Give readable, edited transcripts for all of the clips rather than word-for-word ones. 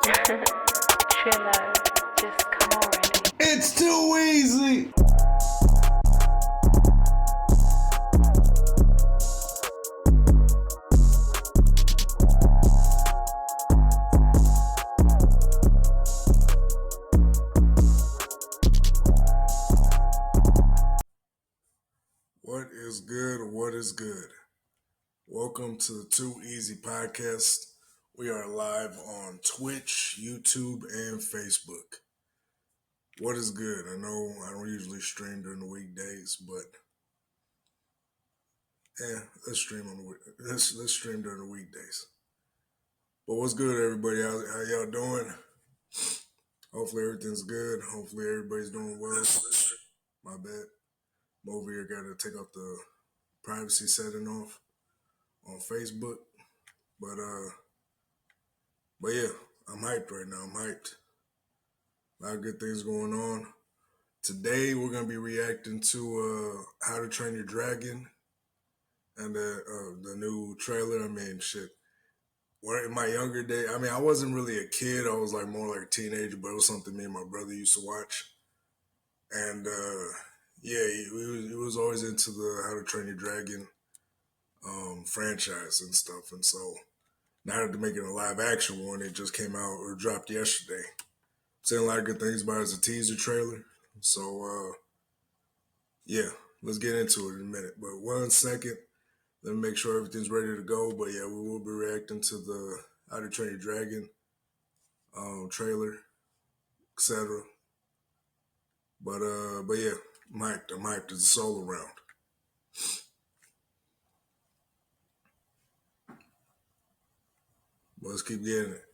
Trillo, just come already. It's too easy. What is good? What is good? Welcome to the Too Easy Podcast. We are live on Twitch, YouTube, and Facebook. What is good? I know I don't usually stream during the weekdays, but let's stream on let's stream during the weekdays. But what's good, everybody? How y'all doing? Hopefully everything's good. Hopefully everybody's doing well. My bad. I'm over here got to take off the privacy setting off on Facebook. But yeah, I'm hyped right now. I'm hyped. A lot of good things going on. Today we're gonna be reacting to How to Train Your Dragon and the new trailer. I mean, shit. In my younger day, I mean, I wasn't really a kid. I was like more like a teenager, but it was something me and my brother used to watch. And yeah, he was always into the How to Train Your Dragon franchise and stuff. And so now that they're making a live action one, it just came out or dropped yesterday. Saying a lot of good things about it as a teaser trailer. So yeah, let's get into it in a minute. But 1 second, let me make sure everything's ready to go. But yeah, we will be reacting to the How to Train Your Dragon trailer, etc. But yeah, I'm hyped. I'm hyped. It's a solo round. But let's keep getting it.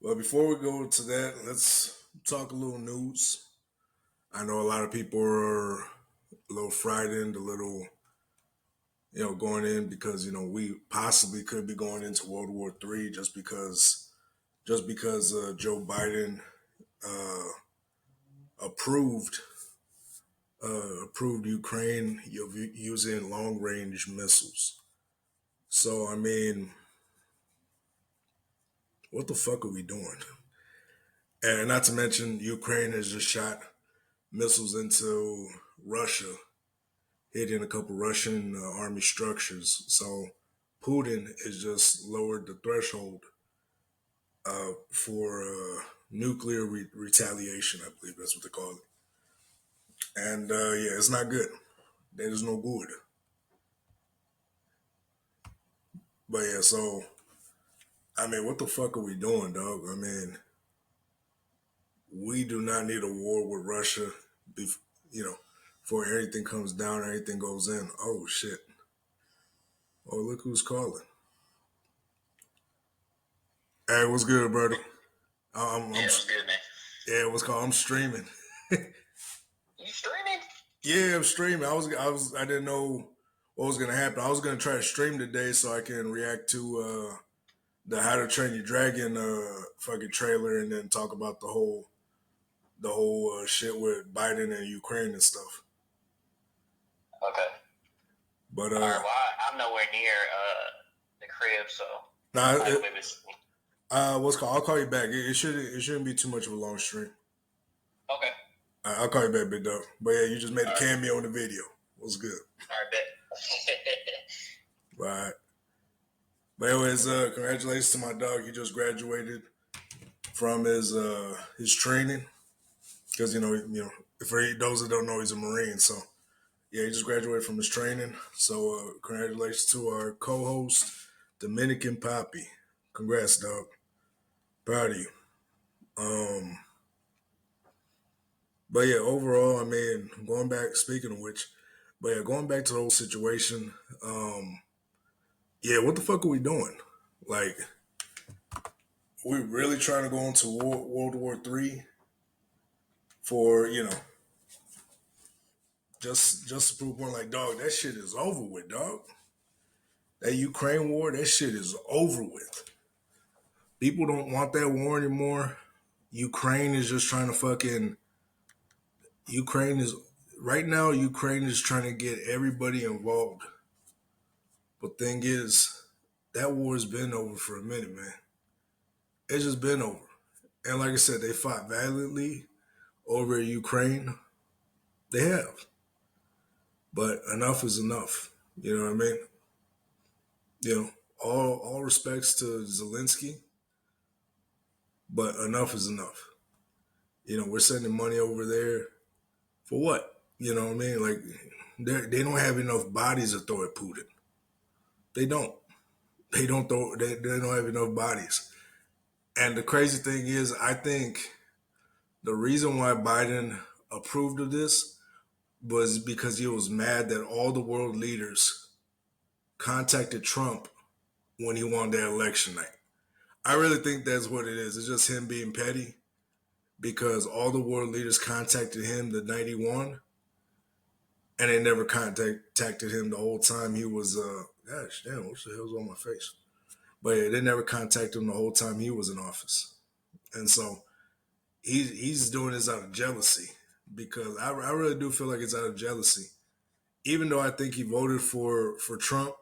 Well, before we go to that, let's talk a little news. I know a lot of people are a little frightened, a little, going in because, we possibly could be going into World War III just because Joe Biden approved Ukraine using long range missiles. So I mean, what the fuck are we doing? And not to mention, Ukraine has just shot missiles into Russia, hitting a couple Russian army structures. So Putin has just lowered the threshold for nuclear retaliation. I believe that's what they call it. And yeah, it's not good. That is no good. But yeah, so I mean, what the fuck are we doing, dog? I mean, we do not need a war with Russia. Before anything comes down, anything goes in. Oh shit! Oh, look who's calling. Hey, what's good, buddy? What's good, man? Yeah, what's called? I'm streaming. You streaming? Yeah, I'm streaming. I didn't know what was gonna happen. I was gonna try to stream today so I can react to the How to Train Your Dragon fucking trailer and then talk about the whole shit with Biden and Ukraine and stuff. Okay. But all right. Well, I'm nowhere near the crib, so what's called? I'll call you back. It shouldn't be too much of a long stream. Okay. I'll call you back, big dog. But yeah, you just made a cameo in the video. What's good? All right, bet. Right. But anyways, congratulations to my dog. He just graduated from his training because for those that don't know, he's a Marine. So yeah, he just graduated from his training. So congratulations to our co-host, Dominican Poppy. Congrats, dog. Proud of you. But yeah, overall, I mean, going back, speaking of which, going back to the whole situation, yeah, what the fuck are we doing? Like, we really trying to go into World War III for, just to prove one, like, dog, that shit is over with, dog. That Ukraine war, that shit is over with. People don't want that war anymore. Ukraine is just trying to Ukraine is trying to get everybody involved. But thing is, that war's been over for a minute, man. It's just been over. And like I said, they fought valiantly over Ukraine. They have. But enough is enough. You know what I mean? You know, all respects to Zelensky, but enough is enough. You know, we're sending money over there for what? You know what I mean? Like they don't have enough bodies to throw at Putin. They don't. They don't throw. They don't have enough bodies. And the crazy thing is, I think the reason why Biden approved of this was because he was mad that all the world leaders contacted Trump when he won their election night. I really think that's what it is. It's just him being petty because all the world leaders contacted him the night he won, and they never contacted him the whole time he was. Gosh, damn, what the hell's on my face? But yeah, they never contacted him the whole time he was in office, and so he's doing this out of jealousy because I really do feel like it's out of jealousy. Even though I think he voted for Trump,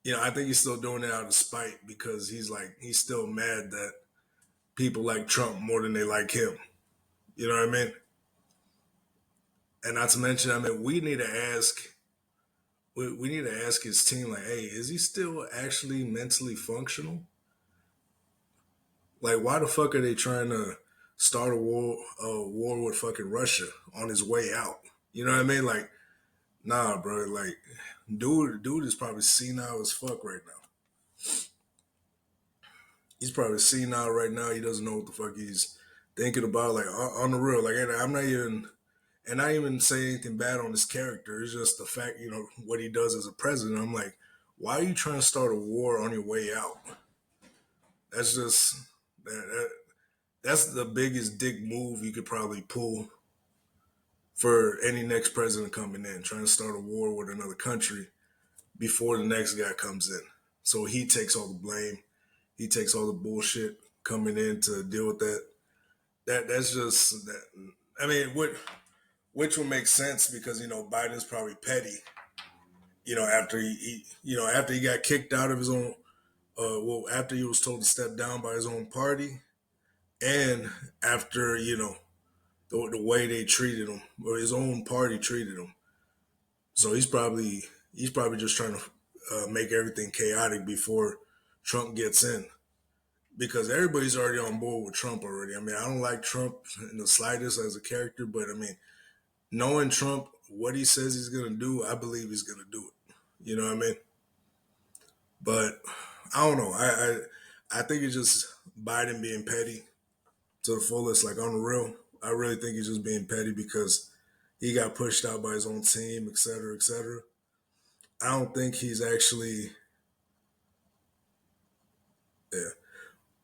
you know, I think he's still doing it out of spite because he's still mad that people like Trump more than they like him. You know what I mean? And not to mention, I mean, we need to ask his team, like, hey, is he still actually mentally functional? Like, why the fuck are they trying to start a war with fucking Russia on his way out? You know what I mean? Like, nah, bro. Like, dude is probably senile as fuck right now. He's probably senile right now. He doesn't know what the fuck he's thinking about. Like, on the real, like, I'm not even, and I even say anything bad on his character. It's just the fact, you know, what he does as a president. I'm like, why are you trying to start a war on your way out? That's just that's the biggest dick move you could probably pull for any next president coming in, trying to start a war with another country before the next guy comes in. So he takes all the blame. He takes all the bullshit coming in to deal with that. That's just that. I mean, which will make sense because you know Biden's probably petty. You know, after after he got kicked out of his own, after he was told to step down by his own party, and after the way they treated him or his own party treated him. So he's probably just trying to make everything chaotic before Trump gets in because everybody's already on board with Trump already. I mean, I don't like Trump in the slightest as a character, but I mean, knowing Trump, what he says he's gonna do, I believe he's gonna do it. You know what I mean? But I don't know. I think it's just Biden being petty to the fullest, like on the real. I really think he's just being petty because he got pushed out by his own team, et cetera, et cetera. I don't think he's actually, yeah,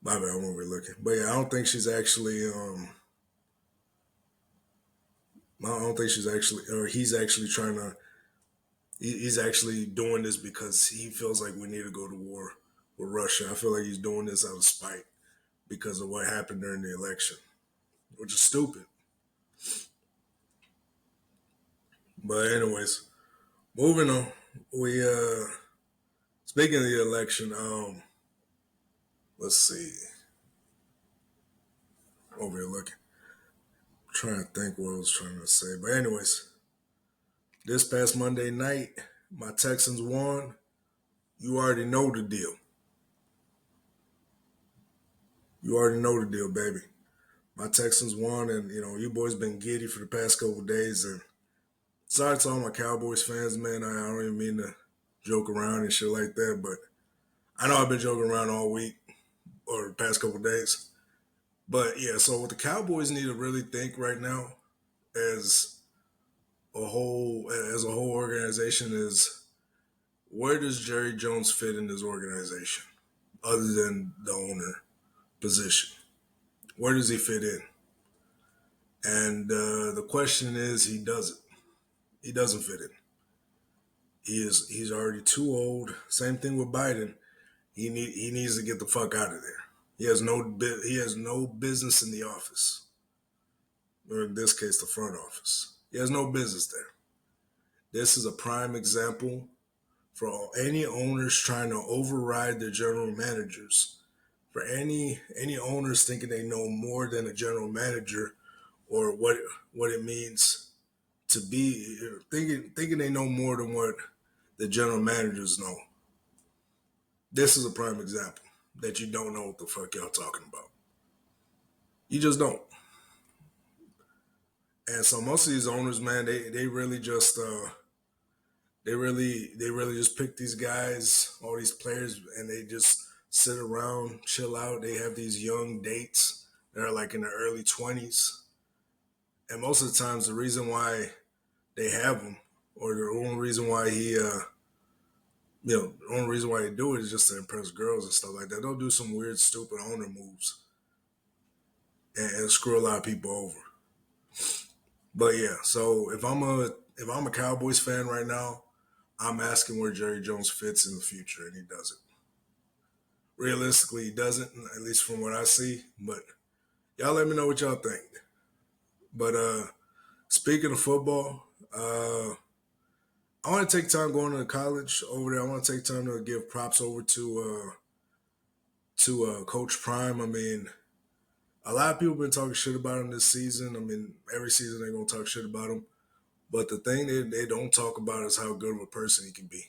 my bad, I'm overlooking. But yeah, I don't think she's actually, I don't think she's actually, or he's actually trying to, he's actually doing this because he feels like we need to go to war with Russia. I feel like he's doing this out of spite because of what happened during the election, which is stupid. But anyways, moving on. We speaking of the election, let's see. Over here looking. I'm trying to think what I was trying to say. But anyways, this past Monday night, my Texans won. You already know the deal. You already know the deal, baby. My Texans won, and you know, you boys been giddy for the past couple of days. And sorry to all my Cowboys fans, man. I don't even mean to joke around and shit like that, but I know I've been joking around all week or the past couple of days. But yeah, so what the Cowboys need to really think right now as as a whole organization is where does Jerry Jones fit in this organization other than the owner position? Where does he fit in? And the question is, he doesn't. He doesn't fit in. He's already too old. Same thing with Biden. He needs to get the fuck out of there. He has no business in the office, or in this case, the front office. He has no business there. This is a prime example for any owners trying to override their general managers for any owners thinking they know more than a general manager or what it means to be thinking they know more than what the general managers know. This is a prime example that you don't know what the fuck y'all talking about. You just don't. And so most of these owners, man, they really just they really just pick these guys, all these players, and they just sit around, chill out. They have these young dates that are like in their early 20s. And most of the times the reason why they have them, or the only reason why the only reason why they do it is just to impress girls and stuff like that. They'll do some weird, stupid owner moves and screw a lot of people over. But yeah, so if I'm a Cowboys fan right now, I'm asking where Jerry Jones fits in the future, and he doesn't. Realistically, he doesn't, at least from what I see. But y'all let me know what y'all think. But speaking of football, I want to take time going to college over there. I want to take time to give props over to Coach Prime. I mean, a lot of people have been talking shit about him this season. I mean, every season they're gonna talk shit about him. But the thing they don't talk about is how good of a person he can be.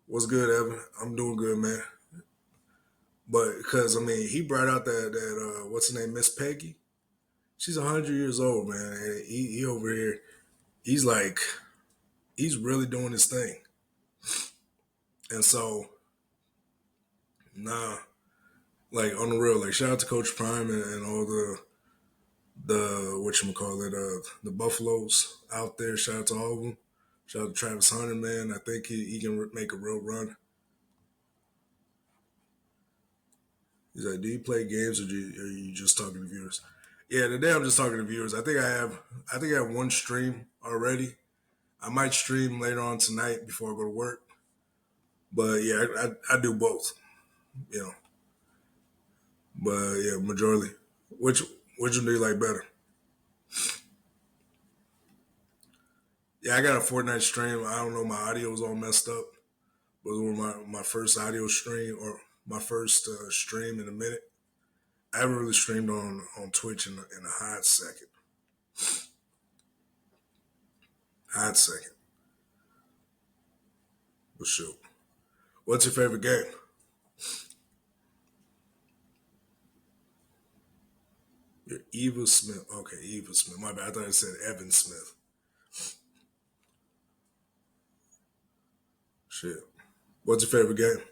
What's good, Evan? I'm doing good, man. But because I mean, he brought out that what's her name, Miss Peggy. She's 100 years old, man, and he over here. He's like, he's really doing his thing, and so nah, like on the real, like shout out to Coach Prime and all the the Buffaloes out there. Shout out to all of them. Shout out to Travis Hunter, man. I think he can make a real run. He's like, do you play games or are you just talking to viewers? Yeah, today I'm just talking to viewers. I think I have one stream already. I might stream later on tonight before I go to work. But yeah, I do both, you know. But yeah, majority. Which one do you like better? Yeah, I got a Fortnite stream. I don't know, my audio was all messed up. It was one of my first audio stream or my first stream in a minute. I haven't really streamed on Twitch in a hot second. Hot second. But shoot. What's your favorite game? You're Eva Smith. Okay, Eva Smith. My bad. I thought it said Evan Smith. Shit. What's your favorite game?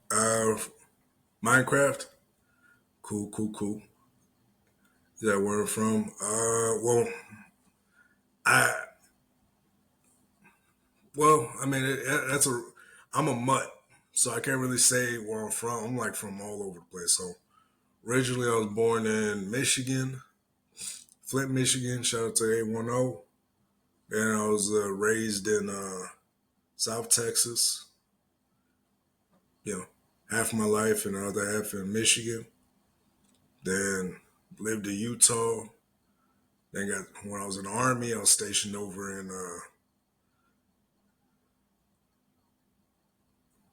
Uh, Minecraft. Cool, cool, cool. Is that where I'm from? Well, I I mean, that's a. I'm a mutt, so I can't really say where I'm from. I'm like from all over the place. So originally, I was born in Michigan, Flint, Michigan. Shout out to 810. Then I was raised in South Texas. You know, half my life and the other half in Michigan. Then lived in Utah. Then when I was in the Army, I was stationed over in.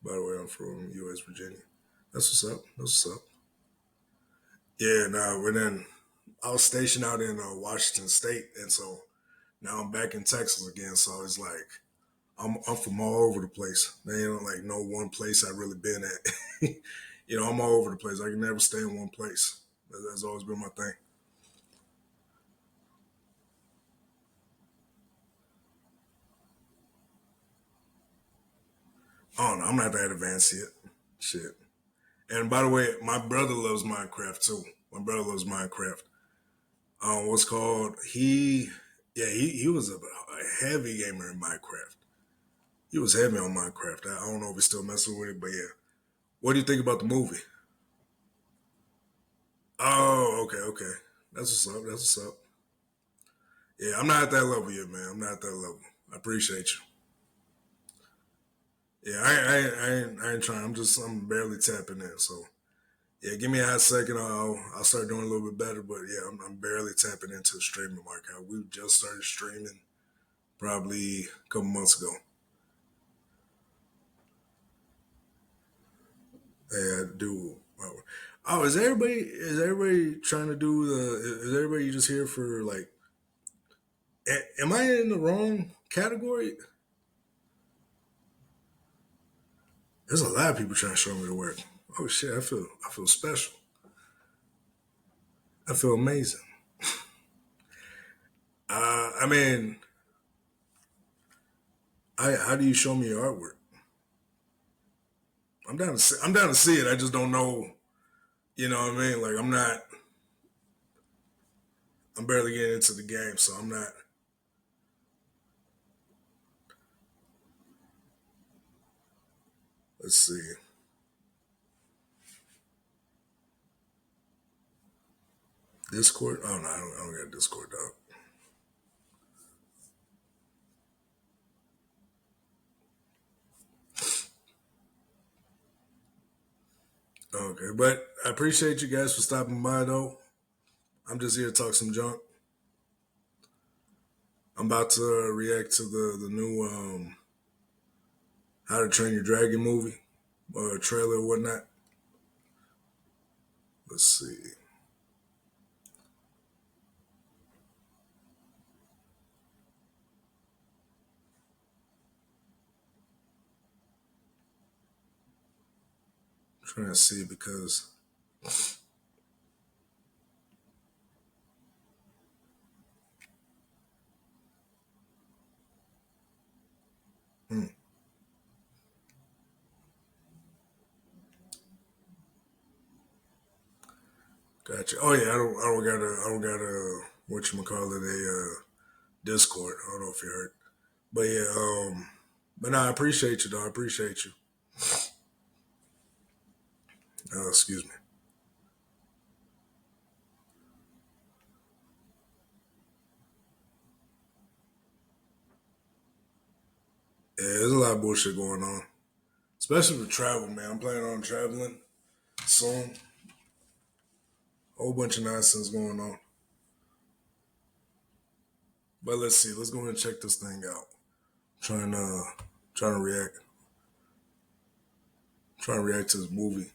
By the way, I'm from U.S. Virginia. That's what's up. That's what's up. Yeah, now and then I was stationed out in Washington State, and so now I'm back in Texas again. So it's like I'm from all over the place. They ain't like no one place I've really been at. I'm all over the place. I can never stay in one place. That's always been my thing. I don't know. I'm not that advanced yet. Shit. And by the way, my brother loves Minecraft too. My brother loves Minecraft. What's called he was a heavy gamer in Minecraft. He was heavy on Minecraft. I don't know if he's still messing with it, but yeah. What do you think about the movie? Oh, okay, okay. That's what's up. That's what's up. Yeah, I'm not at that level yet, man. I'm not at that level. I appreciate you. Yeah, I ain't trying. I'm barely tapping in. So yeah, give me a hot second. I'll start doing a little bit better. But yeah, I'm barely tapping into the streaming market. We just started streaming probably a couple months ago. Yeah, do. Oh, is everybody trying to do the? Is everybody just here for like? Am I in the wrong category? There's a lot of people trying to show me the work. Oh shit, I feel special. I feel amazing. I mean, how do you show me your artwork? I'm down to see it. I just don't know. You know what I mean? Like I'm barely getting into the game, so I'm not. Let's see. Discord? Oh no, I don't got Discord dog. Okay, but I appreciate you guys for stopping by though. I'm just here to talk some junk. I'm about to react to the new How to Train Your Dragon movie or trailer or whatnot. Let's see. I'm trying to see because hmm, gotcha. Oh yeah, I don't got a what you call it Discord. I don't know if you heard, but yeah, but no, I appreciate you though. I appreciate you. Excuse me. Yeah, there's a lot of bullshit going on, especially with travel, man. I'm planning on traveling soon. Whole bunch of nonsense going on. But let's see. Let's go ahead and check this thing out. Trying to trying to react. Trying to react to this movie.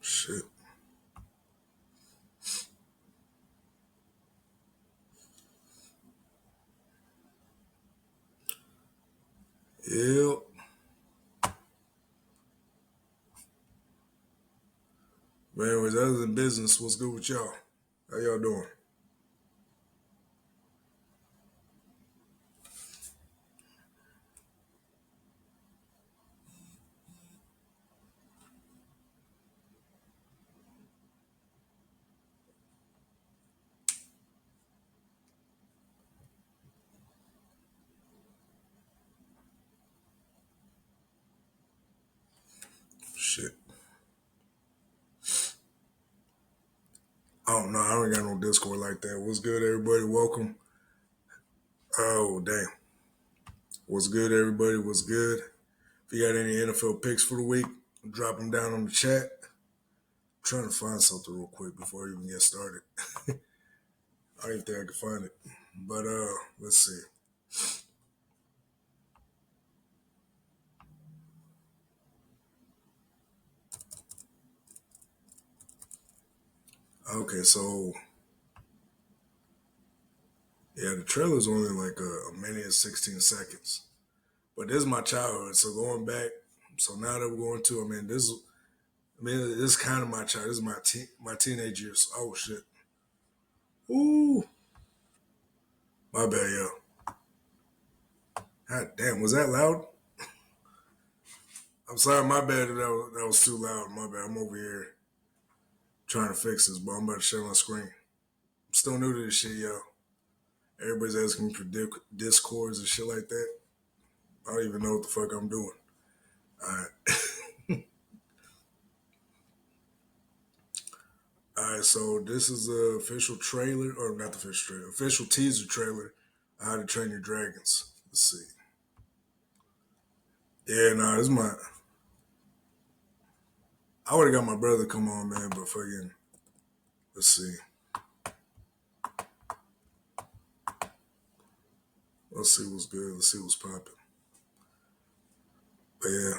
Shit. Yep. But anyways, other than business, what's good with y'all? How y'all doing? Shit. I don't know. I don't got no Discord like that. What's good, everybody? Welcome. Oh, damn. What's good, everybody? What's good? If you got any NFL picks for the week, drop them down on the chat. I'm trying to find something real quick before I even get started. I don't even think I can find it. But let's see. Okay, so yeah, the trailer's only like a minute and 16 seconds. But this is my childhood, so going back. So now that we're going to, this is kind of my child. This is my teenage years. Oh shit. Ooh, my bad, yo. God damn, was that loud? I'm sorry, my bad. That was too loud. My bad. I'm over here trying to fix this, but I'm about to share my screen. I'm still new to this shit, yo. Everybody's asking me for discords and shit like that. I don't even know what the fuck I'm doing. All right. All right, so this is the official trailer, or not the official trailer, official teaser trailer, How to Train Your Dragons. Let's see. Yeah, nah, this is my. I would have got my brother to come on, man, but fucking. Let's see. Let's see what's good. Let's see what's popping. But yeah,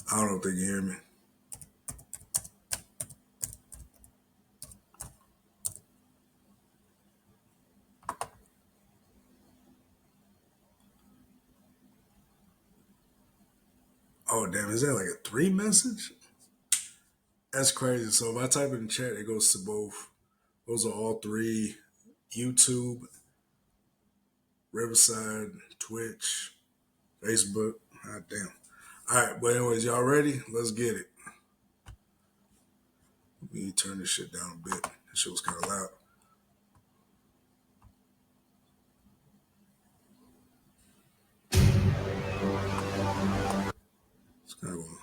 I don't know if they can hear me. Oh damn, is that like a 3 message? That's crazy. So if I type it in chat, it goes to both. Those are all 3: YouTube, Riverside, Twitch, Facebook. God damn. All right, but anyways, y'all ready? Let's get it. Let me turn this shit down a bit. This shit was kind of loud. It's kind of going.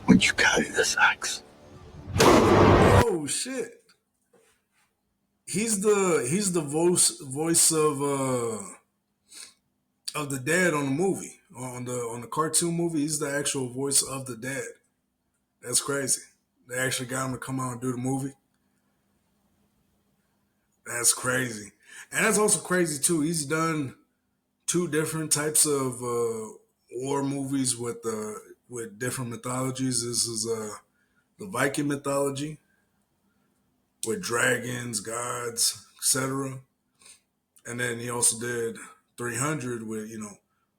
When you carry this axe. Oh shit! He's the voice of the dad on the movie, on the cartoon movie. He's the actual voice of the dad. That's crazy. They actually got him to come out and do the movie. That's crazy, and that's also crazy too. He's done 2 different types of war movies with different mythologies. This is the Viking mythology with dragons, gods, etc. And then he also did 300 with,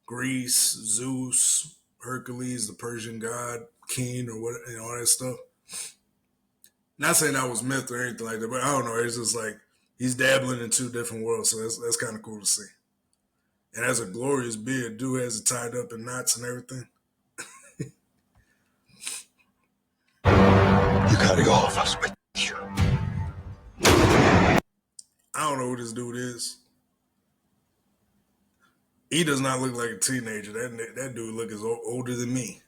Greece, Zeus, Hercules, the Persian god, king, or what, all that stuff. Not saying that was myth or anything like that, but I don't know. It's just like he's dabbling in 2 different worlds, so that's kind of cool to see. And has a glorious beard. Dude has it tied up in knots and everything. You carry all of us with you. I don't know who this dude is. He does not look like a teenager. That dude look as older than me.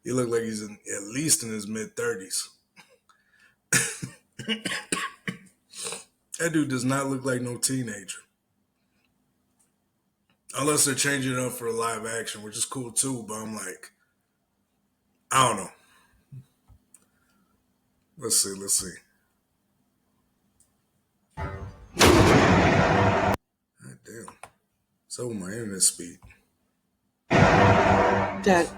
He look like he's at least in his mid-30s. That dude does not look like no teenager. Unless they're changing it up for a live action, which is cool too, but I'm like, I don't know. Let's see. God damn. So with my internet speed. Dad,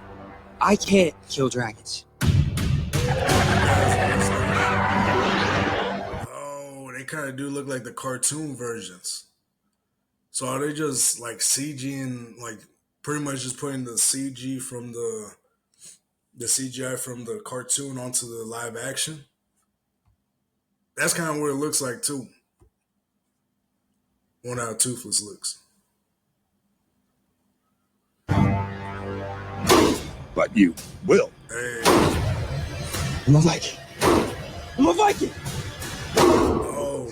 I can't kill dragons. Oh, they kind of do look like the cartoon versions. So are they just like CGing, like pretty much just putting the CG from the CGI from the cartoon onto the live action? That's kind of what it looks like too. One how Toothless looks. But you will. Hey. I'm a Viking. I'm a Viking. Oh.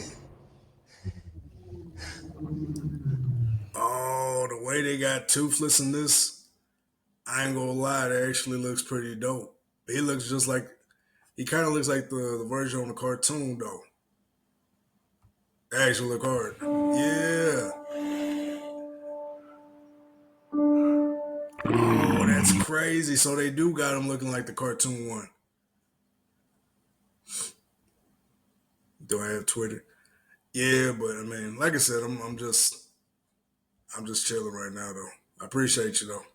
Oh, the way they got Toothless in this, I ain't gonna lie, that actually looks pretty dope. He looks just like, he kind of looks like the version on the cartoon though. They actually look hard. Yeah. Oh, that's crazy. So they do got him looking like the cartoon one. Do I have Twitter? Yeah, but I mean, like I said, I'm just chilling right now though. I appreciate you though.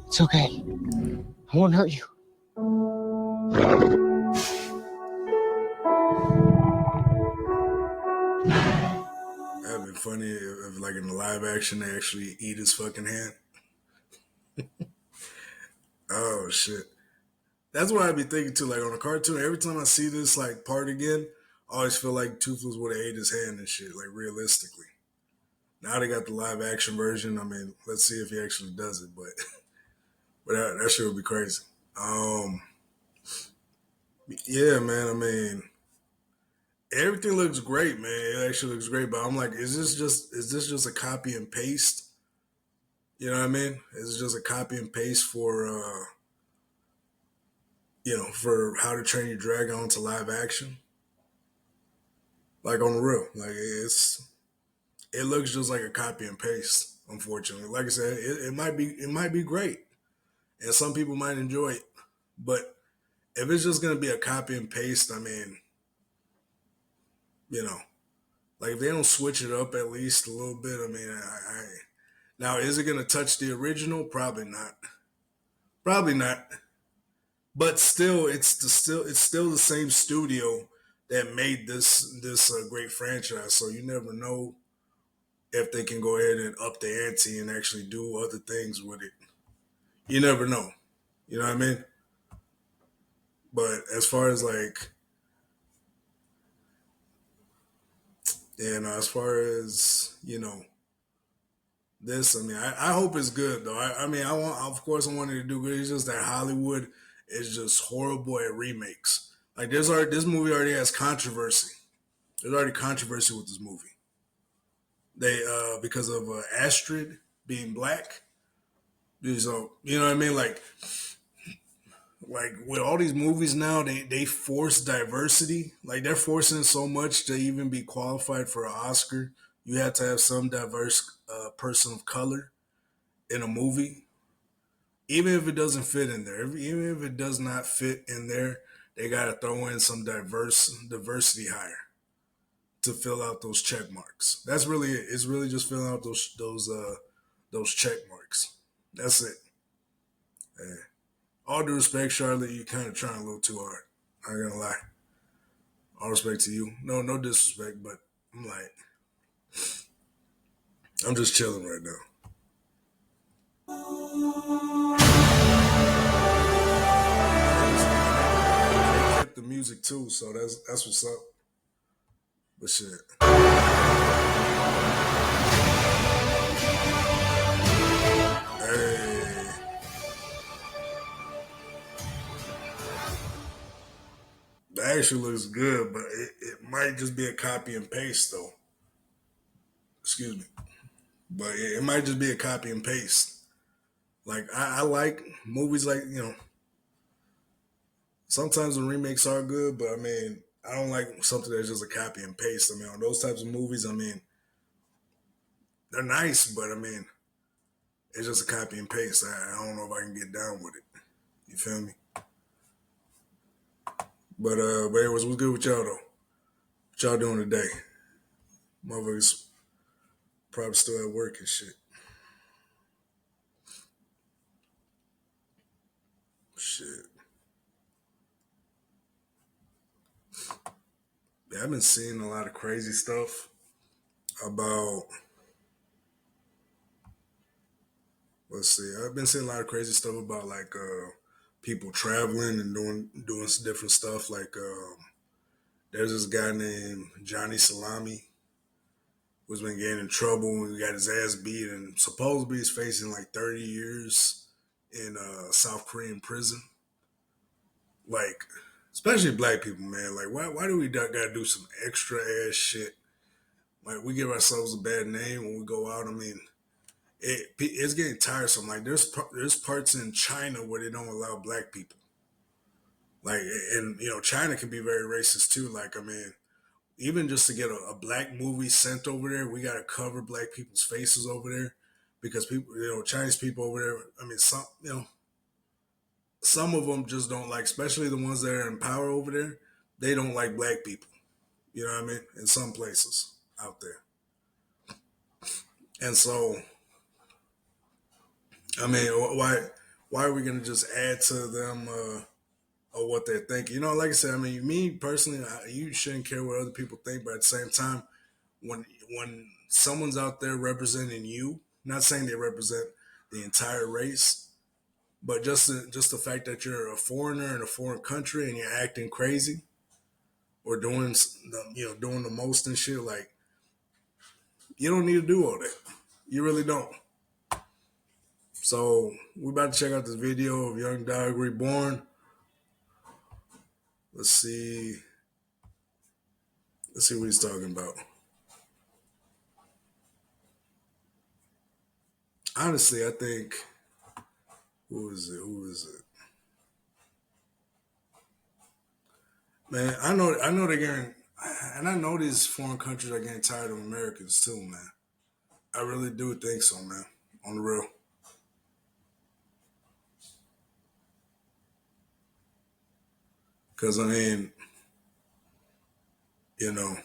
It's okay. I won't hurt you. That'd be funny if like in the live action they actually eat his fucking hand. Oh shit. That's what I'd be thinking too. Like on a cartoon, every time I see this like part again, I always feel like Toothless would have ate his hand and shit, like realistically. Now they got the live action version. I mean, let's see if he actually does it, but that shit would be crazy. Yeah, man. I mean, everything looks great, man. It actually looks great, but I'm like, is this just a copy and paste? You know what I mean? Is it just a copy and paste for for How to Train Your Dragon onto live action? Like on the real, like it looks just like a copy and paste. Unfortunately, like I said, it might be great, and some people might enjoy it. But if it's just gonna be a copy and paste, I mean, you know, like if they don't switch it up at least a little bit, I mean, now is it gonna touch the original? Probably not. Probably not. But still, it's still the same studio that made this great franchise. So you never know if they can go ahead and up the ante and actually do other things with it. You never know. You know what I mean? But as far as like, as far as this, I mean, I hope it's good though. I mean, of course, I wanted to do good. It's just that Hollywood is just horrible at remakes. Like, this movie already has controversy. There's already controversy with this movie. They because of Astrid being black. So you know what I mean? Like with all these movies now, they force diversity. Like they're forcing it so much to even be qualified for an Oscar. You have to have some diverse person of color in a movie, even if it doesn't fit in there. Even if it does not fit in there, they got to throw in some diversity hire to fill out those check marks. That's really it. It's really just filling out those check marks. That's it. Yeah. All due respect, Charlotte, you kind of trying a little too hard. I ain't gonna lie. All respect to you. No disrespect, but I'm like, I'm just chilling right now. They kept the music too, so that's what's up. But shit. Hey. That actually looks good, but it might just be a copy and paste though. Excuse me. But it might just be a copy and paste. Like I like movies like, sometimes the remakes are good, but I mean, I don't like something that's just a copy and paste. I mean, on those types of movies, I mean, they're nice, but I mean, it's just a copy and paste. I don't know if I can get down with it. You feel me? But anyways, what's good with y'all though? What y'all doing today? Motherfuckers probably still at work and shit. Shit. Yeah, I've been seeing a lot of crazy stuff about. Let's see. I've been seeing a lot of crazy stuff about like people traveling and doing some different stuff. Like there's this guy named Johnny Salami who's been getting in trouble and got his ass beat, and supposedly he's facing like 30 years in South Korean prison. Like, especially black people, man. Like, why do we gotta do some extra ass shit? Like, we give ourselves a bad name when we go out. I mean, it's getting tiresome. Like, there's parts in China where they don't allow black people. Like, and China can be very racist too. Like, I mean, even just to get a black movie sent over there, we got to cover black people's faces over there because people, Chinese people over there. I mean, some of them just don't like, especially the ones that are in power over there. They don't like black people. You know what I mean? In some places out there, and so I mean, why are we gonna just add to them or what they're thinking? Like I said, I mean, me personally, you shouldn't care what other people think, but at the same time, when someone's out there representing you, not saying they represent the entire race, but just the fact that you're a foreigner in a foreign country and you're acting crazy or doing the most and shit, like you don't need to do all that. You really don't. So we're about to check out this video of Young Dog Reborn. Let's see. Let's see what he's talking about. Honestly, I think who is it? Who is it? Man, I know they're getting, and I know these foreign countries are getting tired of Americans too, man. I really do think so, man. On the real. Because I mean, you know,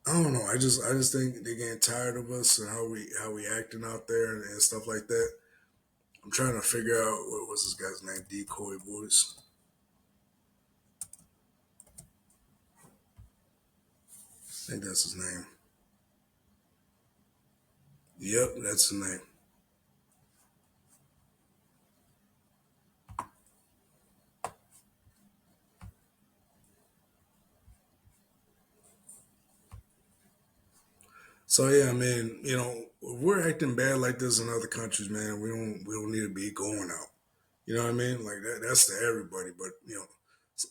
I don't know. I just think they're getting tired of us and how we acting out there and stuff like that. I'm trying to figure out what was this guy's name, Decoy Voice. I think that's his name. Yep, that's his name. So yeah, I mean, if we're acting bad like this in other countries, man, we don't need to be going out. You know what I mean? Like that's to everybody, but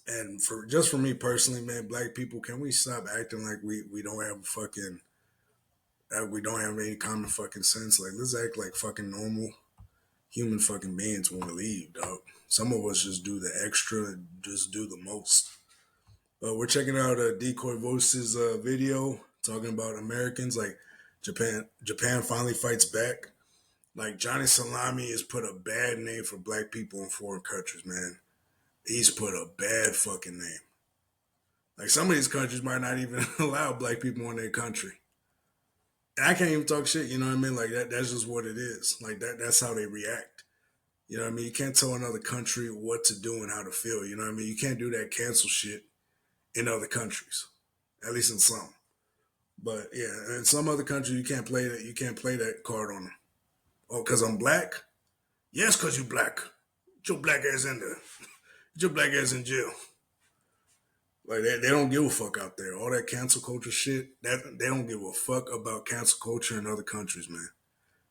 and for me personally, man, black people, can we stop acting like we don't have a fucking that we don't have any common fucking sense? Like let's act like fucking normal human fucking beings when we leave, dog. Some of us just do the extra, just do the most. But we're checking out Decoy Voice's video talking about Americans like Japan. Japan finally fights back. Like Johnny Salami has put a bad name for black people in foreign countries, man. He's put a bad fucking name. Like some of these countries might not even allow black people in their country. And I can't even talk shit, you know what I mean? Like that's just what it is. Like that's how they react. You know what I mean? You can't tell another country what to do and how to feel, you know what I mean? You can't do that cancel shit in other countries. At least in some. But yeah, in some other countries you can't play that card on them. Oh, because I'm black? Yes, because you black. Get your black ass in there. Get your black ass in jail. Like they don't give a fuck out there. All that cancel culture shit, that they don't give a fuck about cancel culture in other countries, man.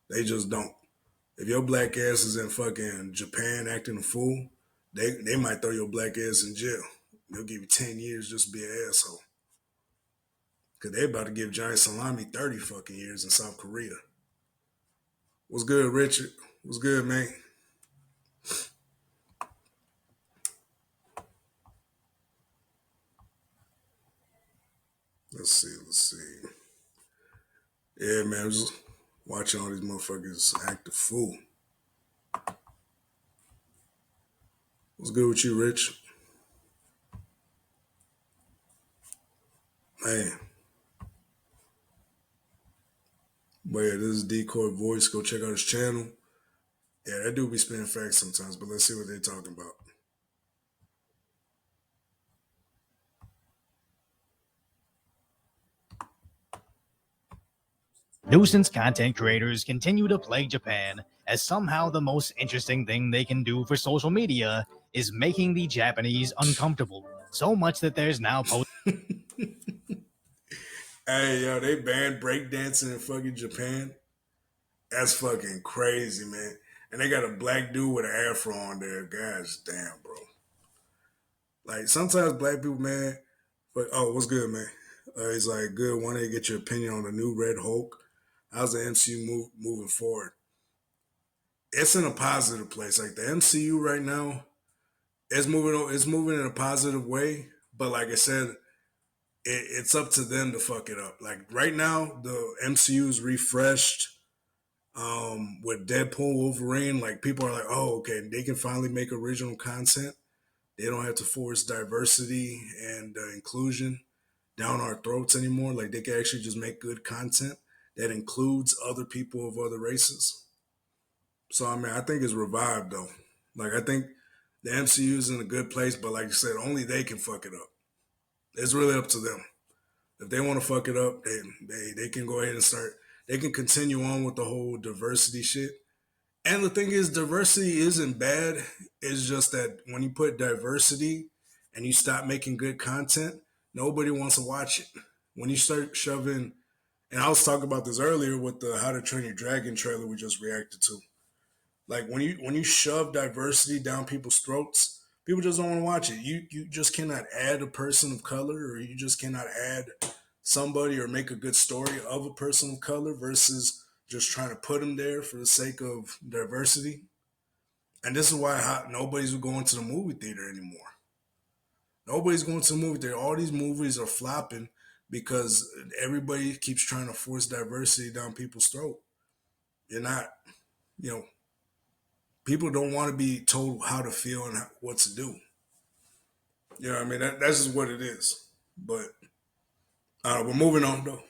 They just don't. If your black ass is in fucking Japan acting a fool, they might throw your black ass in jail. They'll give you 10 years just to be an asshole. Cause they about to give Johnny Salami 30 fucking years in South Korea. What's good, Richard? What's good, man? Let's see. Yeah, man, I was just watching all these motherfuckers act a fool. What's good with you, Rich? Man. But yeah, this is Decoy Voice. Go check out his channel. Yeah, that dude be spinning facts sometimes, but let's see what they're talking about. Nuisance content creators continue to plague Japan as somehow the most interesting thing they can do for social media is making the Japanese uncomfortable. So much that there's now Hey, yo, they banned breakdancing in fucking Japan. That's fucking crazy, man. And they got a black dude with an afro on there. Gosh damn, bro. Like sometimes black people, man. But what's good, man? He's like, good. Wanted to get your opinion on the new Red Hulk. How's the MCU moving forward? It's in a positive place. Like the MCU right now, it's moving in a positive way. But like I said, it's up to them to fuck it up. Like right now, the MCU is refreshed. With Deadpool, Wolverine, like people are like, oh, okay, they can finally make original content. They don't have to force diversity and inclusion down our throats anymore. Like they can actually just make good content that includes other people of other races. So I mean, I think it's revived though. Like I think the MCU is in a good place, but like you said, only they can fuck it up. It's really up to them. If they want to fuck it up, they can go ahead and start. They can continue on with the whole diversity shit. And the thing is, diversity isn't bad. It's just that when you put diversity and you stop making good content, nobody wants to watch it. When you start shoving, and I was talking about this earlier with the How to Train Your Dragon trailer we just reacted to. Like when you shove diversity down people's throats, people just don't want to watch it. You just cannot add a person of color, or you just cannot add somebody or make a good story of a person of color versus just trying to put them there for the sake of diversity. And this is why nobody's going to the movie theater anymore. Nobody's going to the movie theater. All these movies are flopping because everybody keeps trying to force diversity down people's throat. You're not, you know, people don't want to be told how to feel and what to do. You know what I mean? That's just what it is. But we're moving on, though.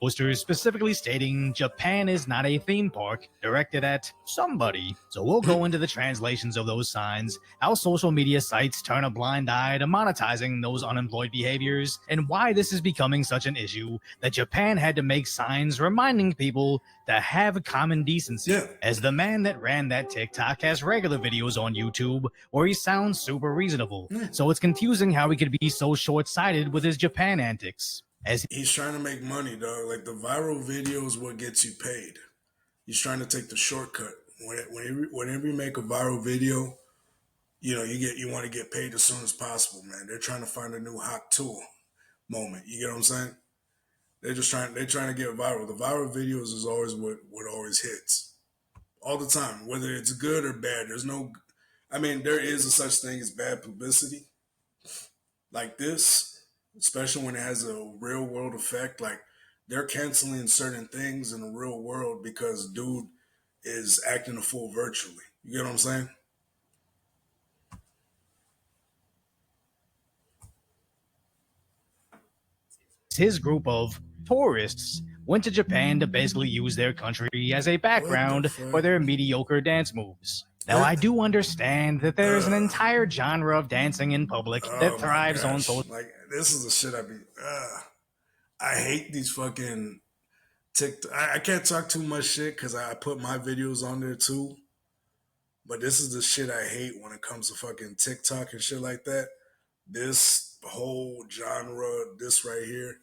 Posters specifically stating Japan is not a theme park directed at somebody. So we'll go into the translations of those signs, how social media sites turn a blind eye to monetizing those unemployed behaviors, and why this is becoming such an issue that Japan had to make signs reminding people to have common decency. Yeah. As the man that ran that TikTok has regular videos on YouTube where he sounds super reasonable. So it's confusing how he could be so short-sighted with his Japan antics. As He's trying to make money, dog. Like the viral video is what gets you paid. He's trying to take the shortcut. Whenever you make a viral video, you know you want to get paid as soon as possible, man. They're trying to find a new hot tool moment. You get what I'm saying? They're trying to get viral. The viral videos is always what always hits all the time, whether it's good or bad. There is a such thing as bad publicity like this, especially when it has a real world effect. Like they're canceling certain things in the real world because dude is acting a fool virtually. You get what I'm saying? his group of tourists went to Japan to basically use their country as a background for their mediocre dance moves. Now, I do understand that there's an entire genre of dancing in public that thrives on social. Like, this is the shit I hate these fucking TikTok. I can't talk too much shit because I put my videos on there too. But this is the shit I hate when it comes to fucking TikTok and shit like that. This whole genre, this right here,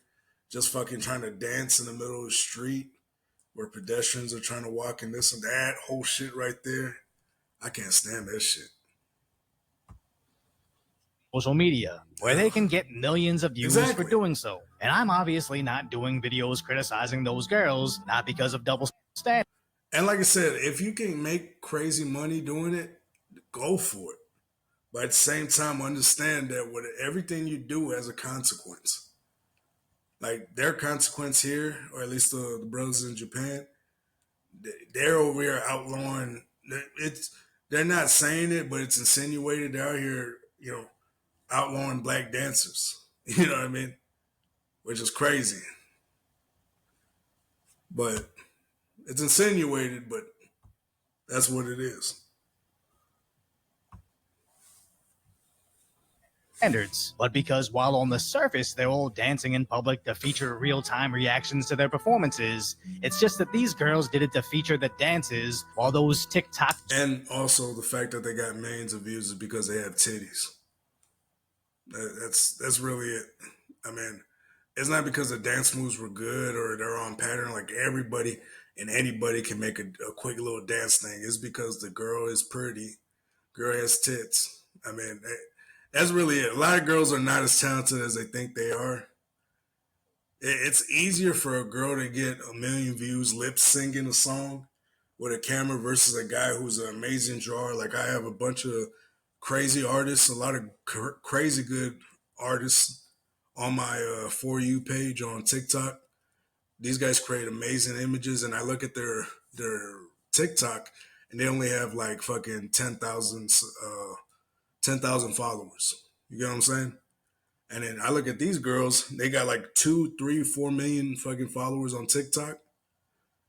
just fucking trying to dance in the middle of the street where pedestrians are trying to walk and this and that whole shit right there. I can't stand that shit. Social media, where they can get millions of views for doing so. And I'm obviously not doing videos criticizing those girls, not because of double standards. And like I said, if you can make crazy money doing it, go for it. But at the same time, understand that with everything you do has a consequence. Like their consequence here, or at least the brothers in Japan, they're over here outlawing. They're not saying it, but it's insinuated. They're out here, outlawing black dancers. You know what I mean? Which is crazy. But it's insinuated, but that's what it is. Standards, but because while on the surface they're all dancing in public to feature real-time reactions to their performances, it's just that these girls did it to feature the dances while those TikTok... And also the fact that they got millions of views is because they have titties. That's really it. I mean, it's not because the dance moves were good or they're on pattern. Like everybody and anybody can make a quick little dance thing. It's because the girl is pretty. Girl has tits. I mean... That's really it. A lot of girls are not as talented as they think they are. It's easier for a girl to get 1 million views lip syncing a song with a camera versus a guy who's an amazing drawer. Like I have a bunch of crazy artists, a lot of crazy good artists on my For You page on TikTok. These guys create amazing images, and I look at their TikTok, and they only have like fucking 10,000 followers. You get what I'm saying? And then I look at these girls, they got like 2, 3, 4 million fucking followers on TikTok.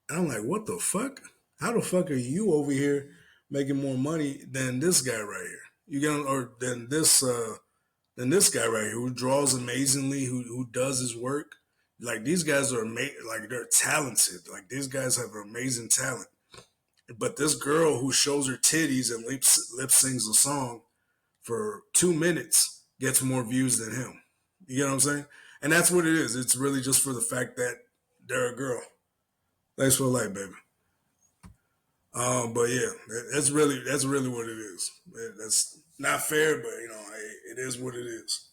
And I'm like, what the fuck? How the fuck are you over here making more money than this guy right here? You get or than this guy right here who draws amazingly, who does his work. Like these guys are like they're talented. Like these guys have amazing talent. But this girl who shows her titties and lip sings a song for 2 minutes gets more views than him. You get what I'm saying? And that's what it is. It's really just for the fact that they're a girl. Thanks for the light, baby. But yeah, that's really what it is. That's not fair, but it is what it is.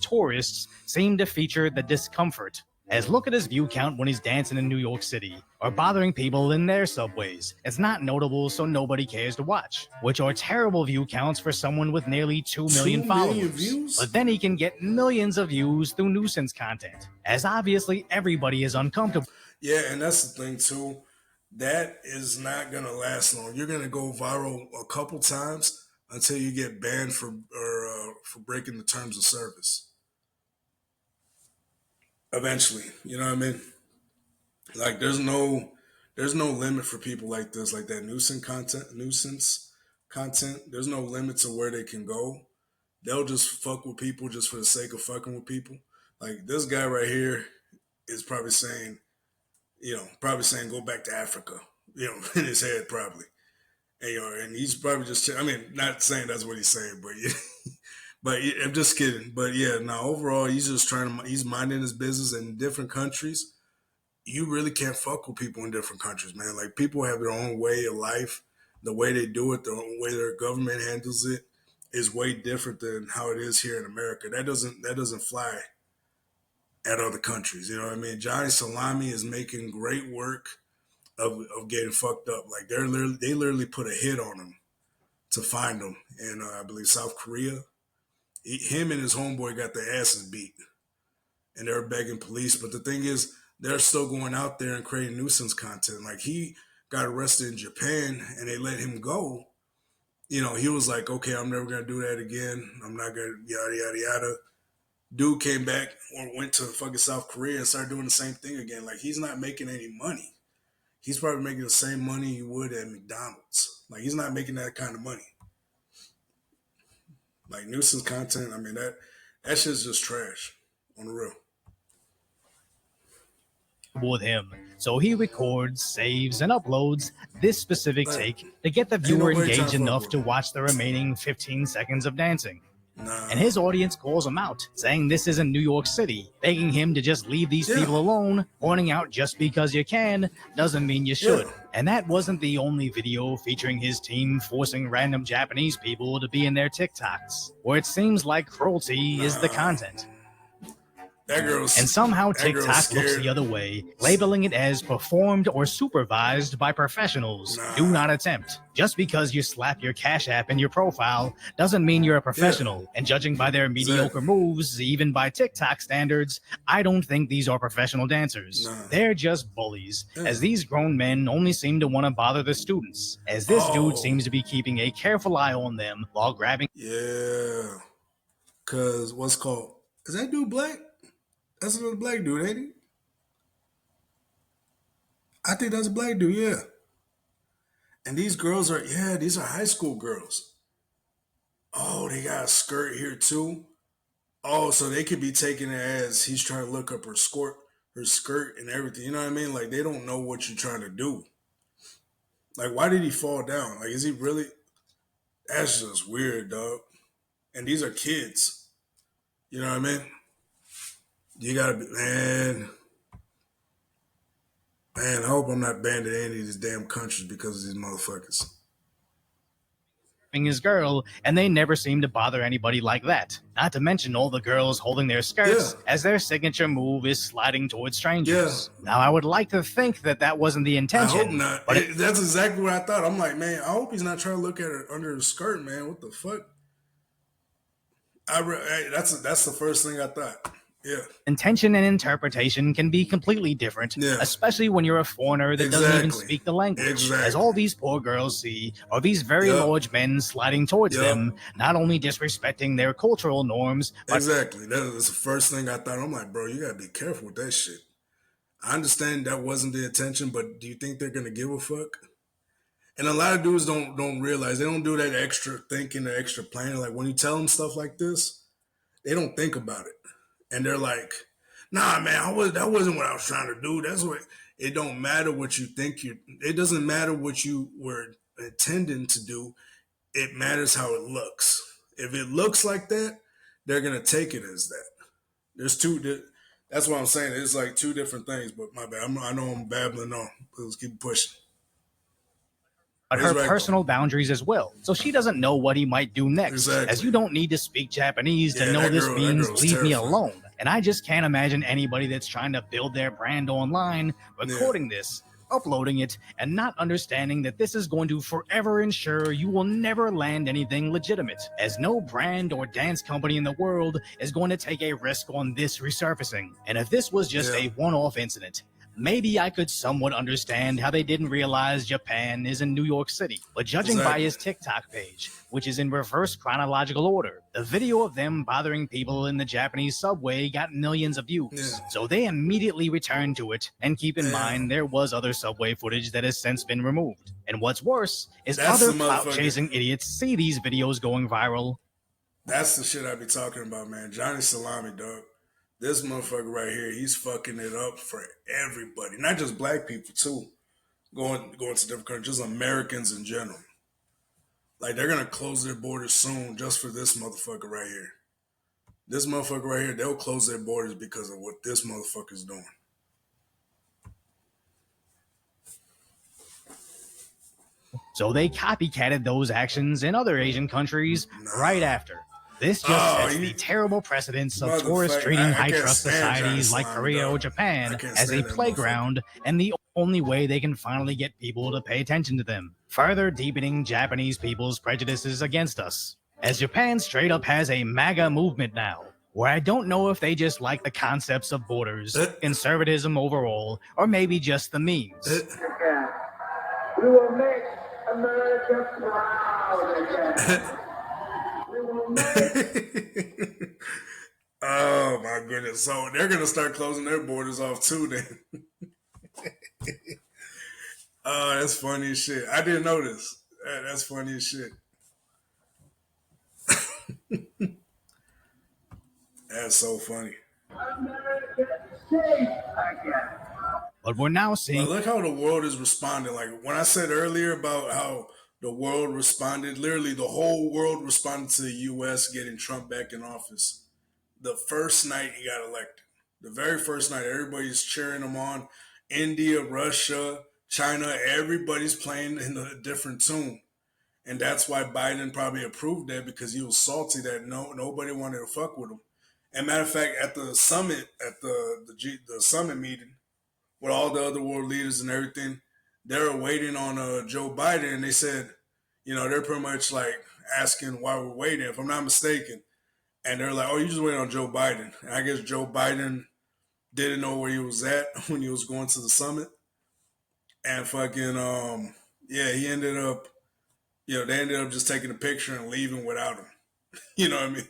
Tourists seem to feature the discomfort As look at his view count when he's dancing in New York City, or bothering people in their subways. It's not notable, so nobody cares to watch, which are terrible view counts for someone with nearly 2 million 2 million followers. views? But then he can get millions of views through nuisance content, as obviously everybody is uncomfortable. Yeah, and that's the thing too. That is not gonna last long. You're gonna go viral a couple times until you get banned for breaking the terms of service. Eventually, you know what I mean? Like there's no limit for people like this, like that nuisance content. There's no limit to where they can go. They'll just fuck with people just for the sake of fucking with people. Like this guy right here is probably saying, go back to Africa, in his head probably. And he's probably just, I mean, not saying that's what he's saying, but yeah. But I'm just kidding. But yeah, now overall, he's just he's minding his business in different countries. You really can't fuck with people in different countries, man. Like people have their own way of life. The way they do it, the way their government handles it is way different than how it is here in America. That doesn't fly at other countries. You know what I mean? Johnny Salami is making great work of getting fucked up. Like they literally put a hit on him to find him in I believe South Korea. Him and his homeboy got their asses beat, and they're begging police. But the thing is, they're still going out there and creating nuisance content. Like he got arrested in Japan, and they let him go. He was like, "Okay, I'm never gonna do that again. I'm not gonna yada yada yada." Dude came back or went to fucking South Korea and started doing the same thing again. Like he's not making any money. He's probably making the same money he would at McDonald's. Like he's not making that kind of money. Like nuisance content, I mean that shit's just trash on the real. With him, so he records, saves, and uploads this specific take to get the viewer nobody engaged trying to enough fuck to with watch the remaining 15 seconds of dancing. Nah. And his audience calls him out, saying this isn't New York City, begging him to just leave these people alone, pointing out just because you can doesn't mean you should. Yeah. And that wasn't the only video featuring his team forcing random Japanese people to be in their TikToks, where it seems like cruelty is the content. And somehow TikTok looks the other way, labeling it as performed or supervised by professionals. Do not attempt. Just because you slap your Cash App in your profile doesn't mean you're a professional. And judging by their mediocre moves, even by TikTok standards, I don't think these are professional dancers. They're just bullies, as these grown men only seem to want to bother the students, as this dude seems to be keeping a careful eye on them while grabbing. Yeah. Because what's called? Is that dude black? That's another black dude, ain't he? I think that's a black dude, yeah. And these girls these are high school girls. Oh, they got a skirt here too. Oh, so they could be taking it as he's trying to look up her skirt and everything. You know what I mean? Like they don't know what you're trying to do. Like, why did he fall down? Like, is he really? That's just weird, dog. And these are kids. You know what I mean? You gotta be, man, I hope I'm not banned in any of these damn countries because of these motherfuckers. His girl, and they never seem to bother anybody like that. Not to mention all the girls holding their skirts as their signature move is sliding towards strangers. Now, I would like to think that wasn't the intention. I hope not. But that's exactly what I thought. I'm like, man, I hope he's not trying to look at her under her skirt, man. What the fuck? That's the first thing I thought. Yeah. Intention and interpretation can be completely different, especially when you're a foreigner that doesn't even speak the language. As all these poor girls see are these very large men sliding towards them, not only disrespecting their cultural norms, but exactly. That's the first thing I thought. I'm like, bro, you gotta be careful with that shit. I understand that wasn't the intention, but do you think they're gonna give a fuck? And a lot of dudes don't realize, they don't do that extra thinking, the extra planning. Like when you tell them stuff like this, they don't think about it. And they're like, nah, man, that wasn't what I was trying to do. That's what, it don't matter what you think it doesn't matter what you were intending to do. It matters how it looks. If it looks like that, they're going to take it as that. That's what I'm saying. It's like two different things, but my bad. I know I'm babbling on. Let's keep pushing. But her personal boundaries as well. So she doesn't know what he might do next. As you don't need to speak Japanese to know this means leave me alone. And I just can't imagine anybody that's trying to build their brand online recording this, uploading it, and not understanding that this is going to forever ensure you will never land anything legitimate, as no brand or dance company in the world is going to take a risk on this resurfacing. And if this was just a one-off incident, maybe I could somewhat understand how they didn't realize Japan is in New York City. But judging by his TikTok page, which is in reverse chronological order, the video of them bothering people in the Japanese subway got millions of views. So they immediately returned to it, and keep in mind there was other subway footage that has since been removed. And what's worse is other clout-chasing idiots see these videos going viral. That's the shit I be talking about, man. Johnny Salami, dog. This motherfucker right here, he's fucking it up for everybody. Not just black people, too. Going to different countries, just Americans in general. Like, they're going to close their borders soon just for this motherfucker right here. This motherfucker right here, they'll close their borders because of what this motherfucker's doing. So they copycatted those actions in other Asian countries right after. This just sets the terrible precedence of tourists treating high-trust societies like Korea or Japan as a playground and the only way they can finally get people to pay attention to them, further deepening Japanese people's prejudices against us. As Japan straight up has a MAGA movement now, where I don't know if they just like the concepts of borders, conservatism overall, or maybe just the memes. We will make America proud again. Oh my goodness. So they're gonna start closing their borders off too then. Oh, that's funny as shit. I didn't know this. That's funny as shit. That's so funny. But we're now seeing. But look how the world is responding. Like when I said earlier about how the world responded, literally the whole world responded to the U.S. getting Trump back in office. The first night he got elected. The very first night, everybody's cheering him on. India, Russia, China, everybody's playing in a different tune. And that's why Biden probably approved that, because he was salty that nobody wanted to fuck with him. And matter of fact, at the summit, at the summit meeting with all the other world leaders and everything, they were waiting on Joe Biden, and they said, they're pretty much like asking why we're waiting, if I'm not mistaken. And they're like, oh, you just waiting on Joe Biden. And I guess Joe Biden didn't know where he was at when he was going to the summit. And fucking, he ended up, they ended up just taking a picture and leaving without him. You know what I mean?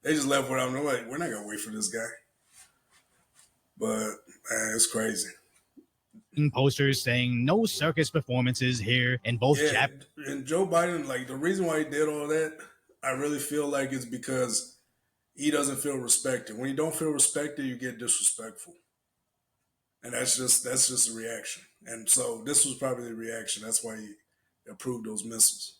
They just left without him. They're like, we're not going to wait for this guy. But, man, it's crazy. Posters saying no circus performances here in both and Joe Biden, like the reason why he did all that, I really feel like it's because he doesn't feel respected. When you don't feel respected, you get disrespectful. And that's just a reaction. And so this was probably the reaction. That's why he approved those missiles.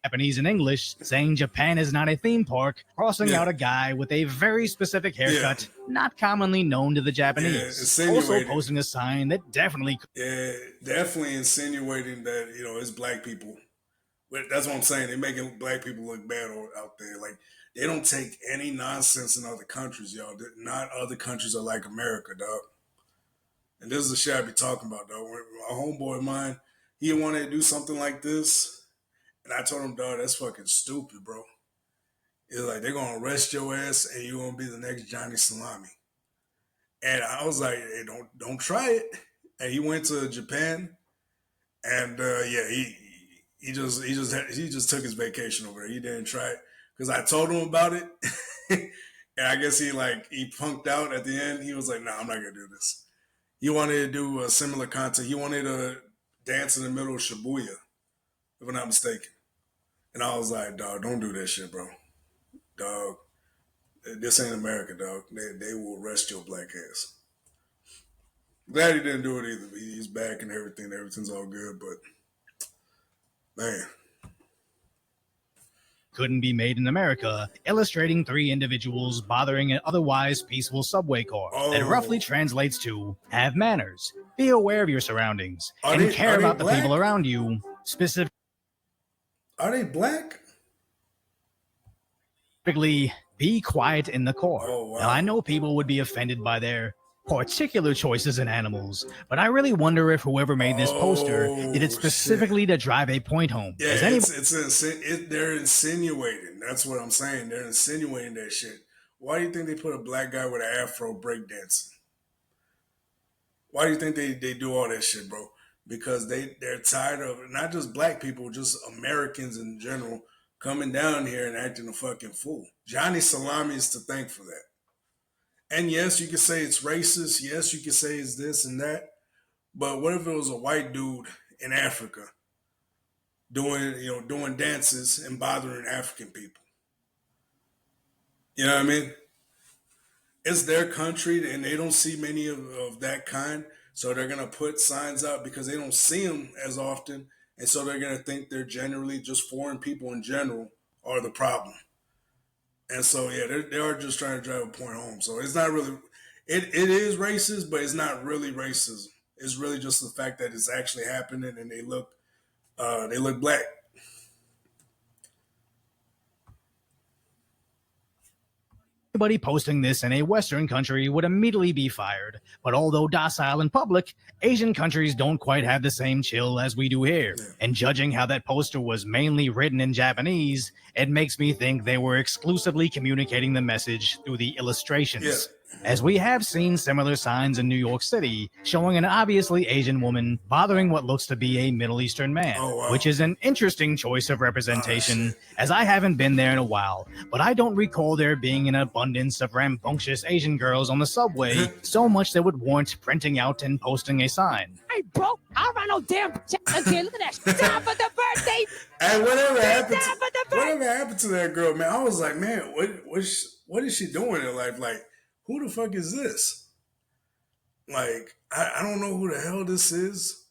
Japanese and English saying Japan is not a theme park, crossing out a guy with a very specific haircut, not commonly known to the Japanese. Also posting a sign that definitely insinuating that, it's black people. But that's what I'm saying. They're making black people look bad out there. Like, they don't take any nonsense in other countries, y'all. Not other countries are like America, dog. And this is the shit I be talking about, dog. A homeboy of mine, he wanted to do something like this. And I told him, dog, that's fucking stupid, bro. It's like, they're going to arrest your ass and you're going to be the next Johnny Salami. And I was like, hey, don't try it. And he went to Japan. And, he just took his vacation over there. He didn't try it because I told him about it. And I guess he punked out at the end. He was like, nah, I'm not going to do this. He wanted to do a similar content. He wanted to dance in the middle of Shibuya, if I'm not mistaken. And I was like, dog, don't do that shit, bro. Dog, this ain't America, dog. They will arrest your black ass. Glad he didn't do it either. He's back and everything. Everything's all good, but man. Couldn't be made in America, illustrating 3 individuals bothering an otherwise peaceful subway car. That roughly translates to have manners, be aware of your surroundings, and care about the people around you. Specifically, Are they black? be quiet in the car. Oh, wow. Now, I know people would be offended by their particular choices in animals, but I really wonder if whoever made this poster did it Oh, specifically to drive a point home. Yeah, Has they're insinuating. That's what I'm saying. They're insinuating that shit. Why do you think they put a black guy with an afro breakdancing? Why do you think they do all that shit, bro? Because they're tired of not just black people, just Americans in general coming down here and acting a fucking fool. Johnny Salami is to thank for that. And yes, you can say it's racist. Yes, you can say it's this and that. But what if it was a white dude in Africa doing dances and bothering African people? You know what I mean? It's their country and they don't see many of that kind. So they're going to put signs out because they don't see them as often. And so they're going to think they're generally just foreign people in general are the problem. And so, yeah, they are just trying to drive a point home. So it's not really, it is racist, but it's not really racism. It's really just the fact that it's actually happening and they look black. Anybody posting this in a Western country would immediately be fired. But although docile in public, Asian countries don't quite have the same chill as we do here. Yeah. And judging how that poster was mainly written in Japanese, it makes me think they were exclusively communicating the message through the illustrations. Yeah. As we have seen similar signs in New York City showing an obviously Asian woman bothering what looks to be a Middle Eastern man, Oh, wow. which is an interesting choice of representation, as I haven't been there in a while, but I don't recall there being an abundance of rambunctious Asian girls on the subway, so much that would warrant printing out and posting a sign. Hey, bro, I run no damn again. Look at that. Time for the birthday. And whatever happened, Time for the birthday. whatever happened to that girl, man, I was like, man, what is she doing in life? Like, who the fuck is this? Like, I don't know who the hell this is.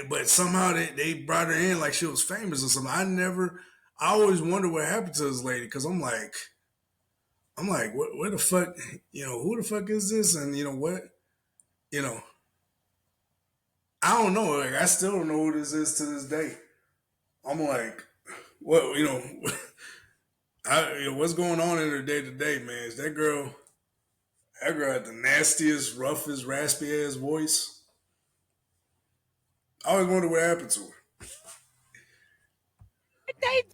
But somehow they brought her in like she was famous or something. I always wonder what happened to this lady because I'm like, where the fuck, who the fuck is this? And what, I don't know. Like, I still don't know who this is to this day. I'm like, what, what's going on in her day to day, man? Is that girl had the nastiest, roughest, raspy ass voice. I always wonder what happened to her.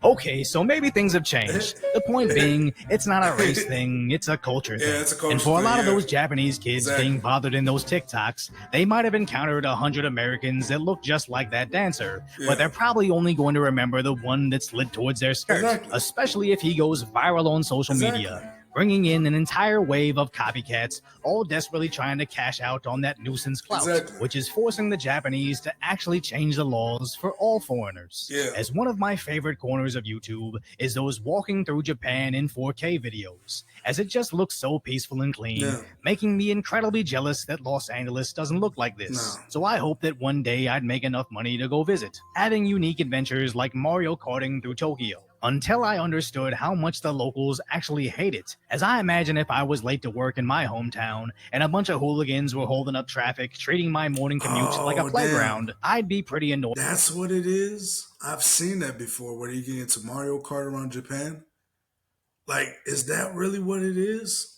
Okay, so maybe things have changed. The point being, it's not a race thing, it's a culture thing. Yeah, it's a culture and for a lot thing, of those Japanese kids Exactly. being bothered in those TikToks, they might have encountered 100 Americans that look just like that dancer, Yeah. but they're probably only going to remember the one that slid towards their skirt, Exactly. especially if he goes viral on social media, bringing in an entire wave of copycats, all desperately trying to cash out on that nuisance clout, Exactly. which is forcing the Japanese to actually change the laws for all foreigners. Yeah. As one of my favorite corners of YouTube is those walking through Japan in 4K videos, as it just looks so peaceful and clean, Yeah. making me incredibly jealous that Los Angeles doesn't look like this. No. So I hope that one day I'd make enough money to go visit, having unique adventures like Mario Karting through Tokyo. Until I understood how much the locals actually hate it, as I imagine if I was late to work in my hometown and a bunch of hooligans were holding up traffic, treating my morning commute like a Oh, playground, I'd be pretty annoyed. That's what it is. I've seen that before where you get into Mario Kart around Japan. Like, is that really what it is?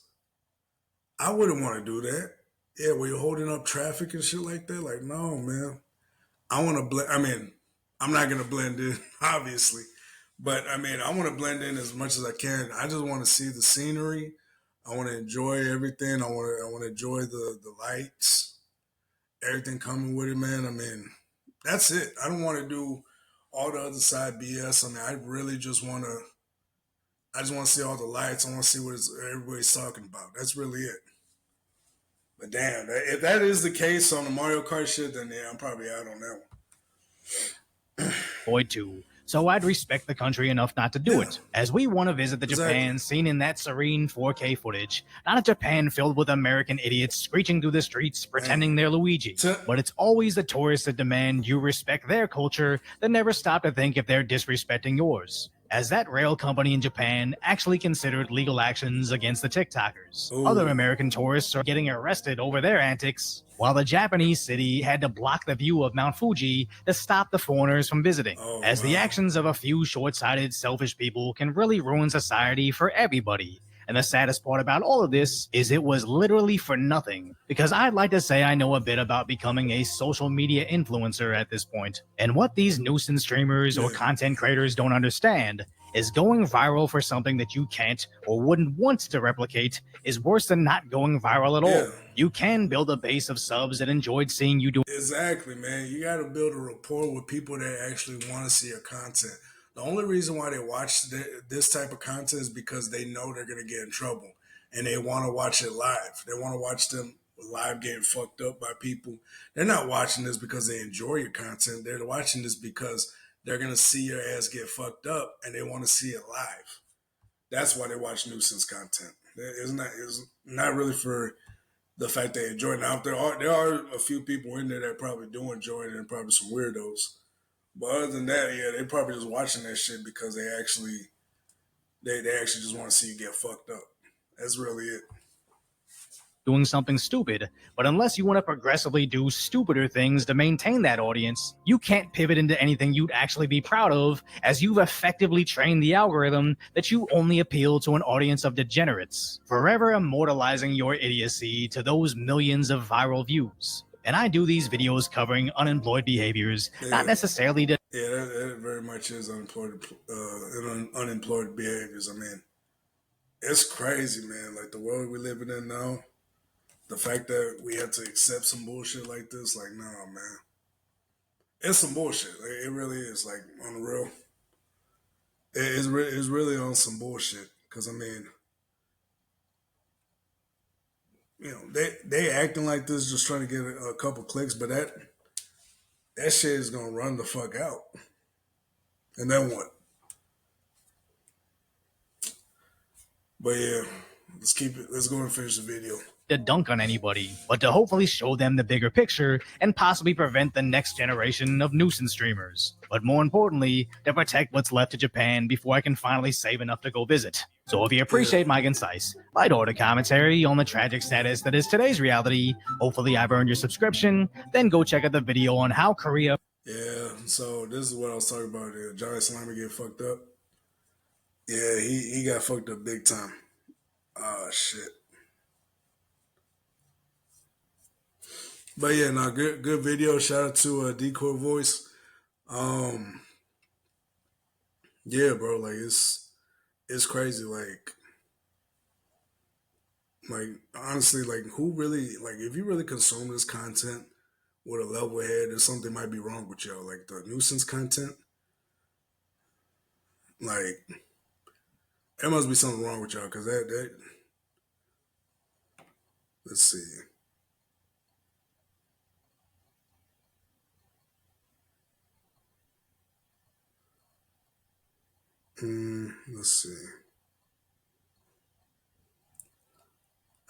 I wouldn't want to do that. Yeah, where you're holding up traffic and shit like that. Like, no, man. I want to blend. I mean, I'm not going to blend in, obviously. But, I mean, I want to blend in as much as I can. I just want to see the scenery. I want to enjoy everything. I want to enjoy the lights, everything coming with it, man. I mean, that's it. I don't want to do all the other side BS. I mean, I really just want to see all the lights. I want to see what everybody's talking about. That's really it. But damn, if that is the case on the Mario Kart shit, then yeah, I'm probably out on that one. Boyd too. So I'd respect the country enough not to do Yeah. it, as we want to visit the Exactly. Japan seen in that serene 4K footage, not a Japan filled with American idiots screeching through the streets pretending they're Luigi. But it's always the tourists that demand you respect their culture that never stop to think if they're disrespecting yours. as that rail company in Japan actually considered legal actions against the TikTokers. Ooh. Other American tourists are getting arrested over their antics, while the Japanese city had to block the view of Mount Fuji to stop the foreigners from visiting. Oh, As the wow. actions of a few short-sighted, selfish people can really ruin society for everybody. And the saddest part about all of this is it was literally for nothing, because I'd like to say I know a bit about becoming a social media influencer at this point. And what these nuisance streamers or Yeah. content creators don't understand is going viral for something that you can't or wouldn't want to replicate is worse than not going viral at all. Yeah. You can build a base of subs that enjoyed seeing you do. Exactly, man. You got to build a rapport with people that actually want to see your content. The only reason why they watch this type of content is because they know they're going to get in trouble and they want to watch it live. They want to watch them live getting fucked up by people. They're not watching this because they enjoy your content. They're watching this because they're going to see your ass get fucked up and they want to see it live. That's why they watch nuisance content. It's not really for the fact they enjoy it. Now, there are a few people in there that probably do enjoy it and probably some weirdos. But other than that, yeah, they probably just watching that shit because they actually just want to see you get fucked up. That's really it. Doing something stupid, but unless you want to progressively do stupider things to maintain that audience, you can't pivot into anything you'd actually be proud of, as you've effectively trained the algorithm that you only appeal to an audience of degenerates, forever immortalizing your idiocy to those millions of viral views. And I do these videos covering unemployed behaviors, not necessarily to Yeah, that very much is unemployed behaviors. I mean, it's crazy, man. Like the world we're living in now, the fact that we have to accept some bullshit like this, like, nah, man. It's some bullshit. Like, it really is. Like, on the real. It's really on some bullshit. Because, I mean, you know, they acting like this just trying to get a couple clicks, but that shit is going to run the fuck out. And then what? But yeah, let's go and finish the video. dunk on anybody, but to hopefully show them the bigger picture and possibly prevent the next generation of nuisance streamers. But more importantly, to protect what's left of Japan before I can finally save enough to go visit. So if you appreciate my concise, light-order commentary on the tragic status that is today's reality, hopefully I've earned your subscription, then go check out the video on how Korea... Yeah, so this is what I was talking about. Johnny Slimer get fucked up. Yeah, he got fucked up big time. Oh, shit. But yeah, no, good video. Shout out to D.Y.O.R voice. Yeah, bro, like it's crazy. Like honestly, like who really, like if you really consume this content with a level head, there's something might be wrong with y'all. Like the nuisance content, like there must be something wrong with y'all because that let's see. Let's see.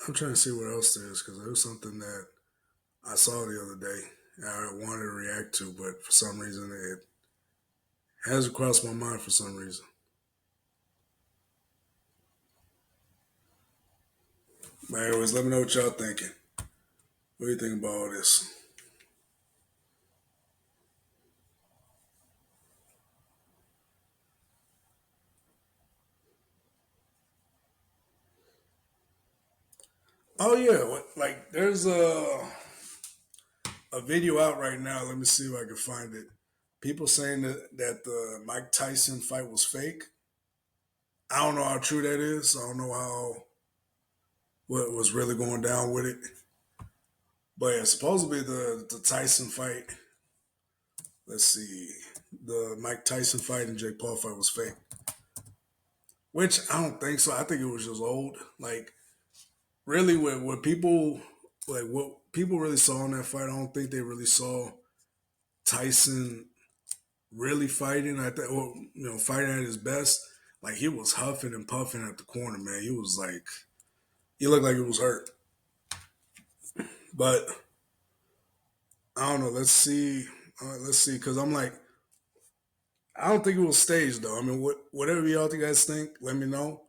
I'm trying to see what else there is because there was something that I saw the other day and I wanted to react to, but for some reason it hasn't crossed my mind for some reason. But anyways, let me know what y'all thinking. What do you think about all this? Oh yeah, like there's a video out right now. Let me see if I can find it. People saying that the Mike Tyson fight was fake. I don't know how true that is. I don't know what was really going down with it. But yeah, supposedly the Tyson fight. Let's see, the Mike Tyson fight and Jake Paul fight was fake. Which I don't think so. I think it was just old. Like really, what people really saw in that fight, I don't think they really saw Tyson really fighting. I think, well, fighting at his best. Like he was huffing and puffing at the corner, man. He was like, he looked like he was hurt. But I don't know. Let's see, because I'm like, I don't think it was staged though. I mean, whatever y'all guys think, let me know.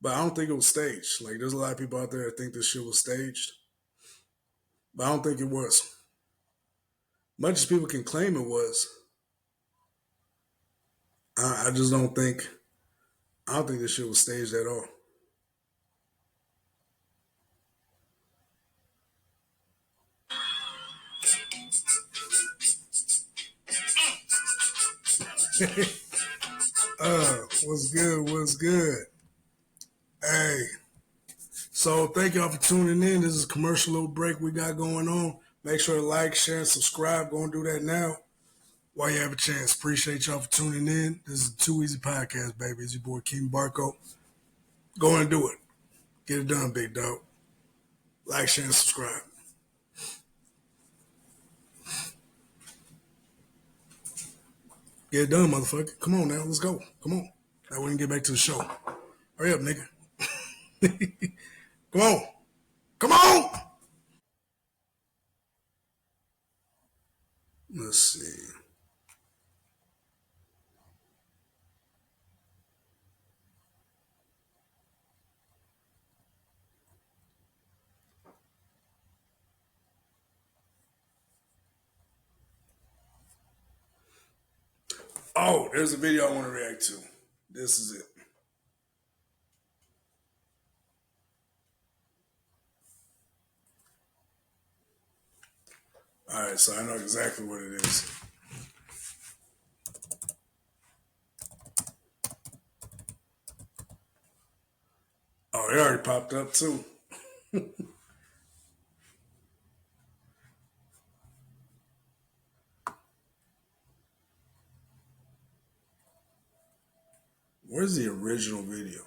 But I don't think it was staged. Like, there's a lot of people out there that think this shit was staged, but I don't think it was. Much as people can claim it was, I just don't think. I don't think this shit was staged at all. What's good? What's good? Hey, so thank y'all for tuning in. This is a commercial little break we got going on. Make sure to like, share, and subscribe. Go and do that now while you have a chance. Appreciate y'all for tuning in. This is the Too Easy Podcast, baby. It's your boy King Barco. Go and do it. Get it done, big dog. Like, share, and subscribe. Get it done, motherfucker. Come on now. Let's go. Come on. Now we can get back to the show. Hurry up, nigga. Come on. Come on. Let's see. Oh, there's a video I want to react to. This is it. All right, so I know exactly what it is. Oh, it already popped up too. Where's the original video?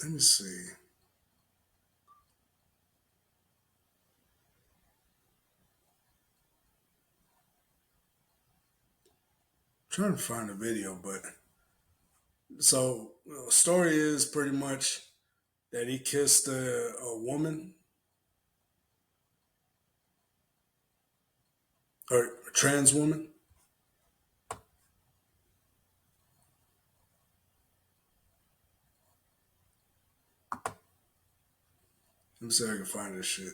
Let me see. I'm trying to find the video, but so the story is pretty much that he kissed a woman or a trans woman. Let me see if I can find this shit.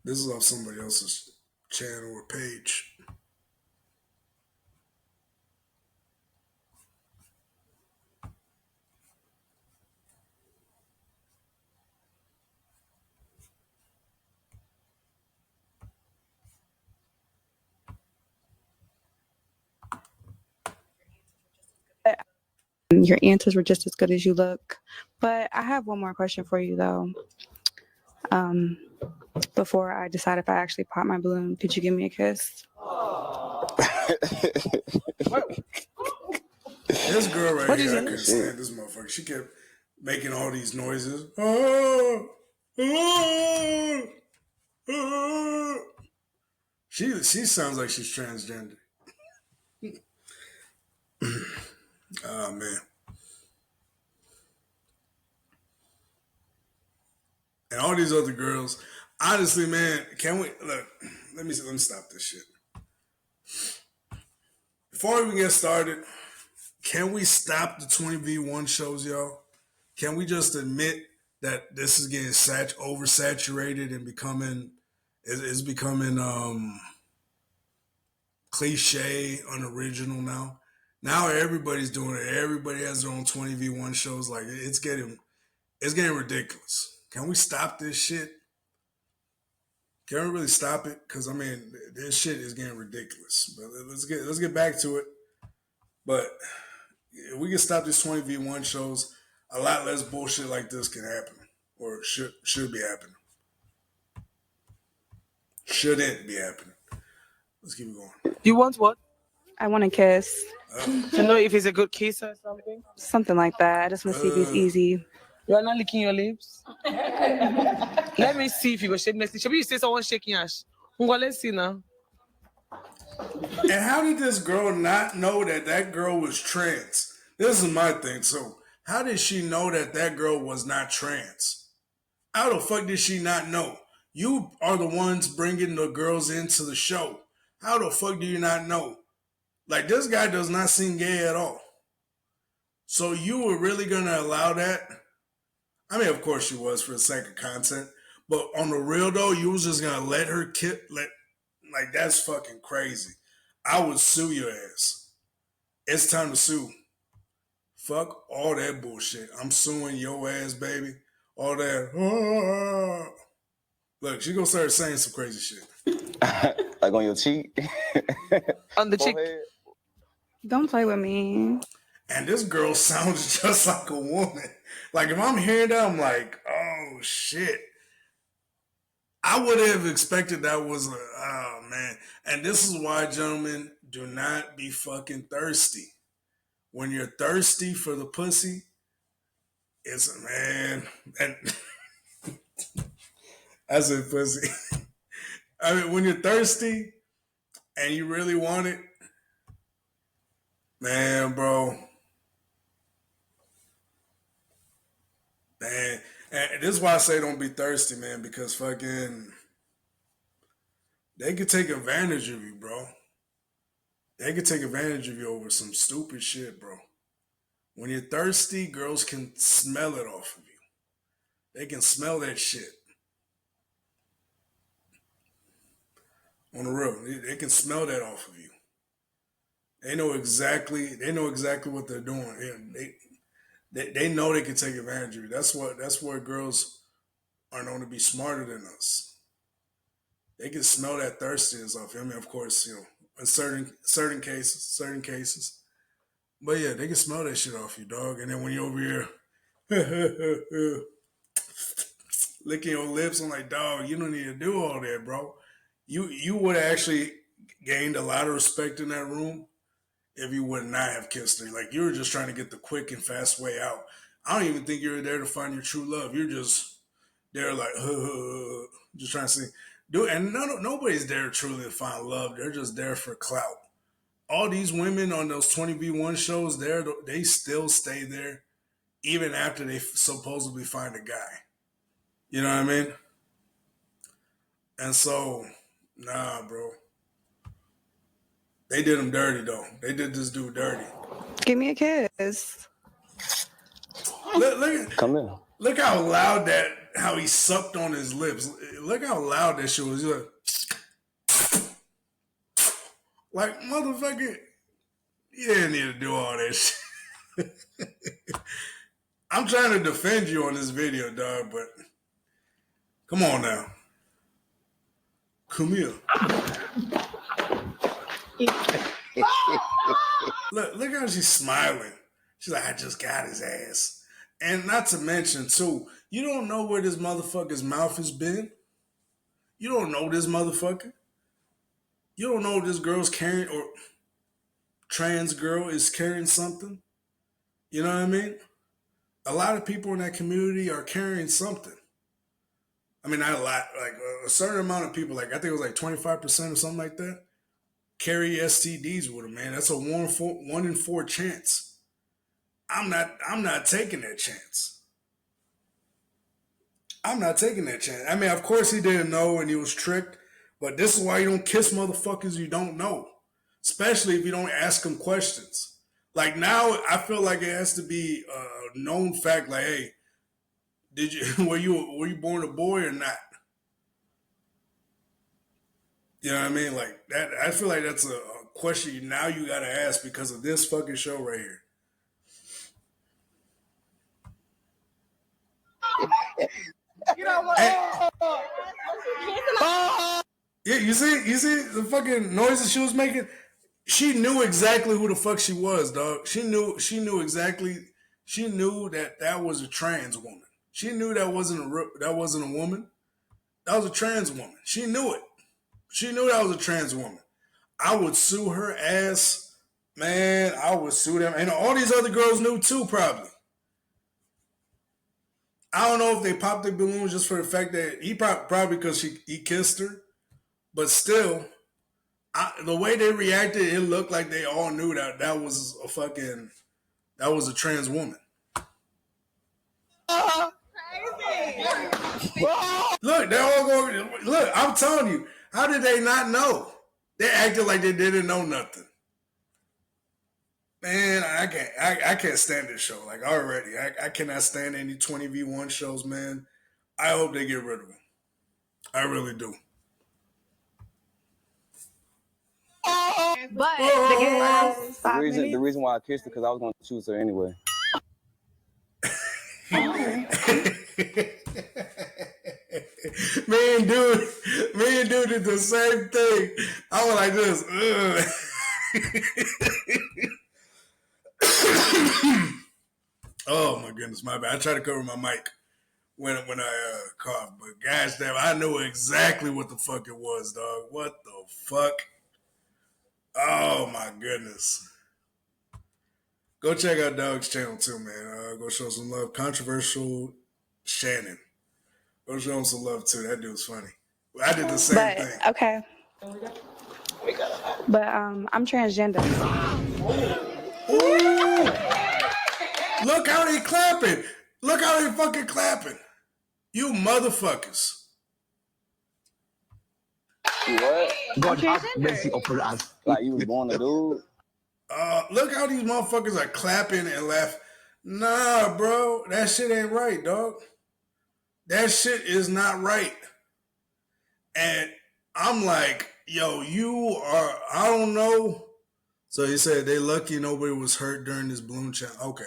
This is off somebody else's channel or page. Your answers were just as good as you look. But I have one more question for you, though. Before I decide if I actually pop my balloon, could you give me a kiss? This girl right here, I couldn't stand this motherfucker. She kept making all these noises. Oh, oh, oh. She sounds like she's transgender. Oh man. And all these other girls, honestly, man, can we look? Let me stop this shit. Before we get started, can we stop the 20v1 shows, y'all? Can we just admit that this is getting oversaturated and becoming cliche, unoriginal now? Now everybody's doing it. Everybody has their own 20v1 shows. Like it's getting ridiculous. Can we stop this shit? Can we really stop it? Because I mean, this shit is getting ridiculous. But let's get back to it. But if we can stop these 20v1 shows, a lot less bullshit like this can happen, or should be happening. Shouldn't be happening. Let's keep it going. You want what? I want to kiss. To know if he's a good kisser or something? Something like that. I just want to see if he's easy. You are not licking your lips? Let me see if you go shamelessly. Should you say someone shaking ash? Let's see now. And how did this girl not know that that girl was trans? This is my thing. So, how did she know that that girl was not trans? How the fuck did she not know? You are the ones bringing the girls into the show. How the fuck do you not know? Like, this guy does not seem gay at all. So you were really going to allow that? I mean, of course she was for the sake of content. But on the real, though, you was just going to let her like, that's fucking crazy. I would sue your ass. It's time to sue. Fuck all that bullshit. I'm suing your ass, baby. All that. Look, she gonna start saying some crazy shit. Like on your cheek? On the cheek. Don't play with me. And this girl sounds just like a woman. Like, if I'm hearing that, I'm like, oh shit. I would have expected that was oh man. And this is why, gentlemen, do not be fucking thirsty. When you're thirsty for the pussy, it's a man. And I said pussy. I mean, when you're thirsty and you really want it, man, bro. Man. And this is why I say don't be thirsty, man, because fucking they could take advantage of you, bro. They could take advantage of you over some stupid shit, bro. When you're thirsty, girls can smell it off of you. They can smell that shit. On the real, they can smell that off of you. They know exactly what they're doing. They know they can take advantage of you. That's what girls are known to be smarter than us. They can smell that thirstiness off you. I mean, of course, you know, in certain cases. But yeah, they can smell that shit off you, dog. And then when you're over here licking your lips, I'm like, dog, you don't need to do all that, bro. You would have actually gained a lot of respect in that room if you would not have kissed her. Like, you were just trying to get the quick and fast way out. I don't even think you were there to find your true love. You're just there like, just trying to see. Dude, and nobody's there truly to find love. They're just there for clout. All these women on those 20v1 shows, they still stay there even after they supposedly find a guy. You know what I mean? And so, nah, bro. They did him dirty, though. They did this dude dirty. Give me a kiss. Come in. Look how loud how he sucked on his lips. Look how loud that shit was. Like, motherfucker, you didn't need to do all that shit. I'm trying to defend you on this video, dog, but come on now. Come here. Look how she's smiling. She's like, I just got his ass. And not to mention, too, you don't know where this motherfucker's mouth has been. You don't know this motherfucker. You don't know if this girl's carrying, or trans girl is carrying something. You know what I mean? A lot of people in that community are carrying something. I mean, not a lot, like a certain amount of people, like I think it was like 25% or something like that, carry STDs with them, man. That's a 1 in 4 chance. I'm not taking that chance. I'm not taking that chance. I mean, of course he didn't know and he was tricked, but this is why you don't kiss motherfuckers you don't know, especially if you don't ask them questions. Like, now I feel like it has to be a known fact, like, hey, were you born a boy or not? You know what I mean? Like that, I feel like that's a question you gotta ask because of this fucking show right here. You know what? Yeah, you see the fucking noises she was making? She knew exactly who the fuck she was, dog. She knew exactly. She knew that was a trans woman. She knew that wasn't a woman. That was a trans woman. She knew it. She knew that was a trans woman. I would sue her ass, man. I would sue them, and all these other girls knew too, probably. I don't know if they popped the balloons just for the fact that he probably because he kissed her, but still, the way they reacted, it looked like they all knew that was a trans woman. Look, they're all going. Look, I'm telling you, how did they not know? They acted like they didn't know nothing. Man, I can't stand this show. Like already, I cannot stand any 20v1 shows, man. I hope they get rid of them. I really do. But the reason why I kissed her because I was gonna choose her anyway. me and dude did the same thing. I was like this. Oh my goodness, my bad. I try to cover my mic when I cough, but gosh damn, I knew exactly what the fuck it was, dog. What the fuck? Oh my goodness. Go check out Dog's channel too, man. Go show some love. Controversial Shannon. Go show him some love too. That dude's funny. I did the same thing. Okay. But I'm transgender. Ooh. Look how they clapping. Look how they fucking clapping. You motherfuckers. What? God have mercy upon us. Like you was born a dude. Look how these motherfuckers are clapping and laughing. Nah, bro. That shit ain't right, dog. That shit is not right. And I'm like, yo, you are, I don't know. So he said they lucky nobody was hurt during this balloon challenge. Okay.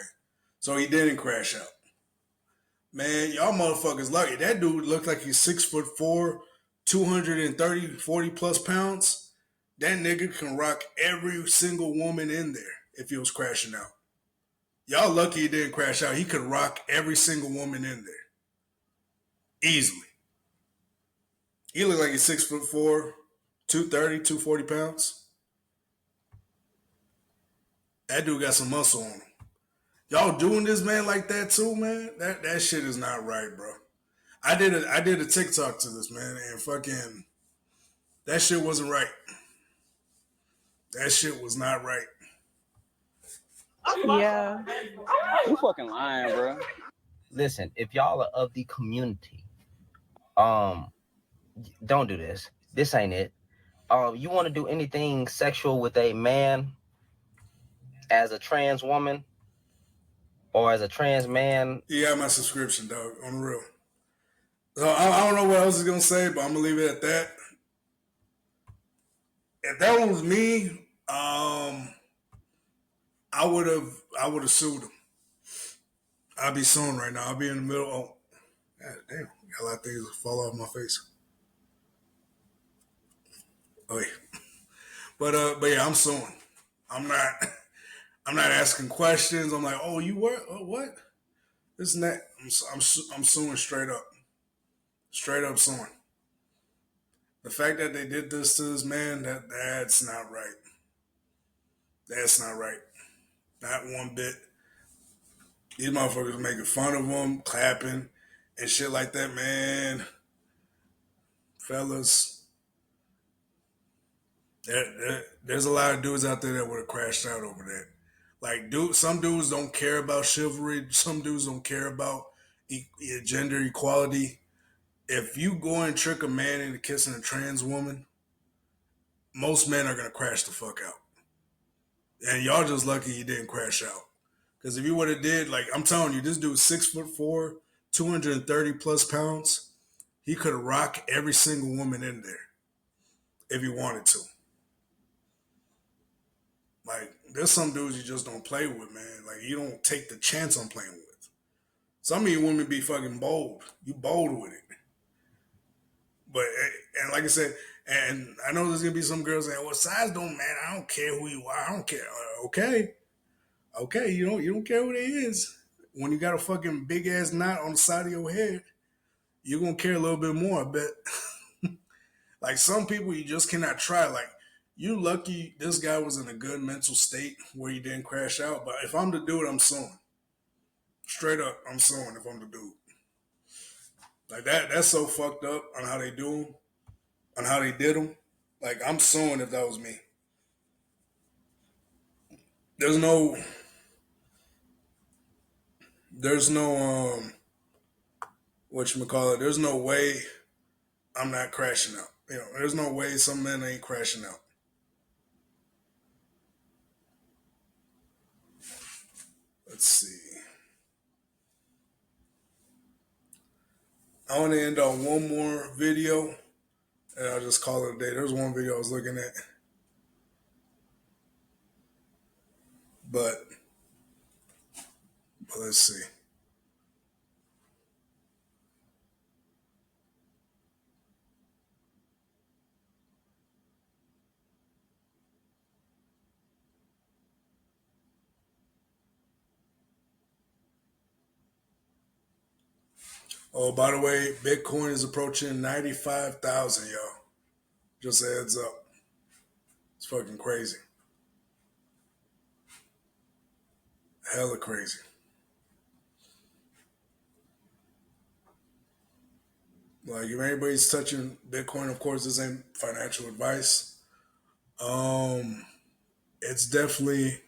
So he didn't crash out. Man, y'all motherfuckers lucky. That dude looked like he's 6'4", 230, 40 plus pounds. That nigga can rock every single woman in there if he was crashing out. Y'all lucky he didn't crash out. He could rock every single woman in there. Easily. He looked like he's 6'4", 230, 240 pounds. That dude got some muscle on him. Y'all doing this man like that too, man? That shit is not right, bro. I did a TikTok to this, man, and fucking that shit wasn't right. That shit was not right. Yeah. You fucking lying, bro. Listen, if y'all are of the community, don't do this. This ain't it. You want to do anything sexual with a man as a trans woman or as a trans man? You got my subscription, dog, on the real. So I don't know what else is gonna say, but I'm gonna leave it at that. If that was me, I would have sued him. I'd be suing right now. I'd be in the middle. Oh, God damn, got a lot of things fall off my face. Oh yeah, but yeah, I'm suing. I'm not asking questions. I'm like, oh, you were what? This and that. I'm suing straight up. Straight up suing. The fact that they did this to this man, that's not right. That's not right. Not one bit. These motherfuckers making fun of him, clapping, and shit like that, man. Fellas, there's a lot of dudes out there that would have crashed out over that. Like, some dudes don't care about chivalry. Some dudes don't care about gender equality. If you go and trick a man into kissing a trans woman, most men are going to crash the fuck out. And y'all just lucky you didn't crash out. Because if you would have did, like, I'm telling you, this dude's 6'4", 230 plus pounds. He could have rocked every single woman in there if he wanted to. Like, there's some dudes you just don't play with, man. Like, you don't take the chance on playing with. Some of you women be fucking bold. You bold with it. But, and like I said, and I know there's going to be some girls saying, well, size don't matter. I don't care who you are. I don't care. Okay, you don't care who they is. When you got a fucking big ass knot on the side of your head, you're gonna care a little bit more, I bet. Like some people you just cannot try. Like You lucky this guy was in a good mental state where he didn't crash out. But if I'm the dude, I'm suing. Straight up, I'm suing if I'm the dude. Like that's so fucked up on how they do him, on how they did him. Like I'm suing if that was me. There's no, there's no, what you call it. There's no way I'm not crashing out. You know, there's no way some men ain't crashing out. Let's see. I want to end on one more video, and I'll just call it a day. There's one video I was looking at, but let's see. Oh, by the way, Bitcoin is approaching 95,000, y'all. Just a heads up. It's fucking crazy. Hella crazy. Like if anybody's touching Bitcoin, of course, this ain't financial advice. It's definitely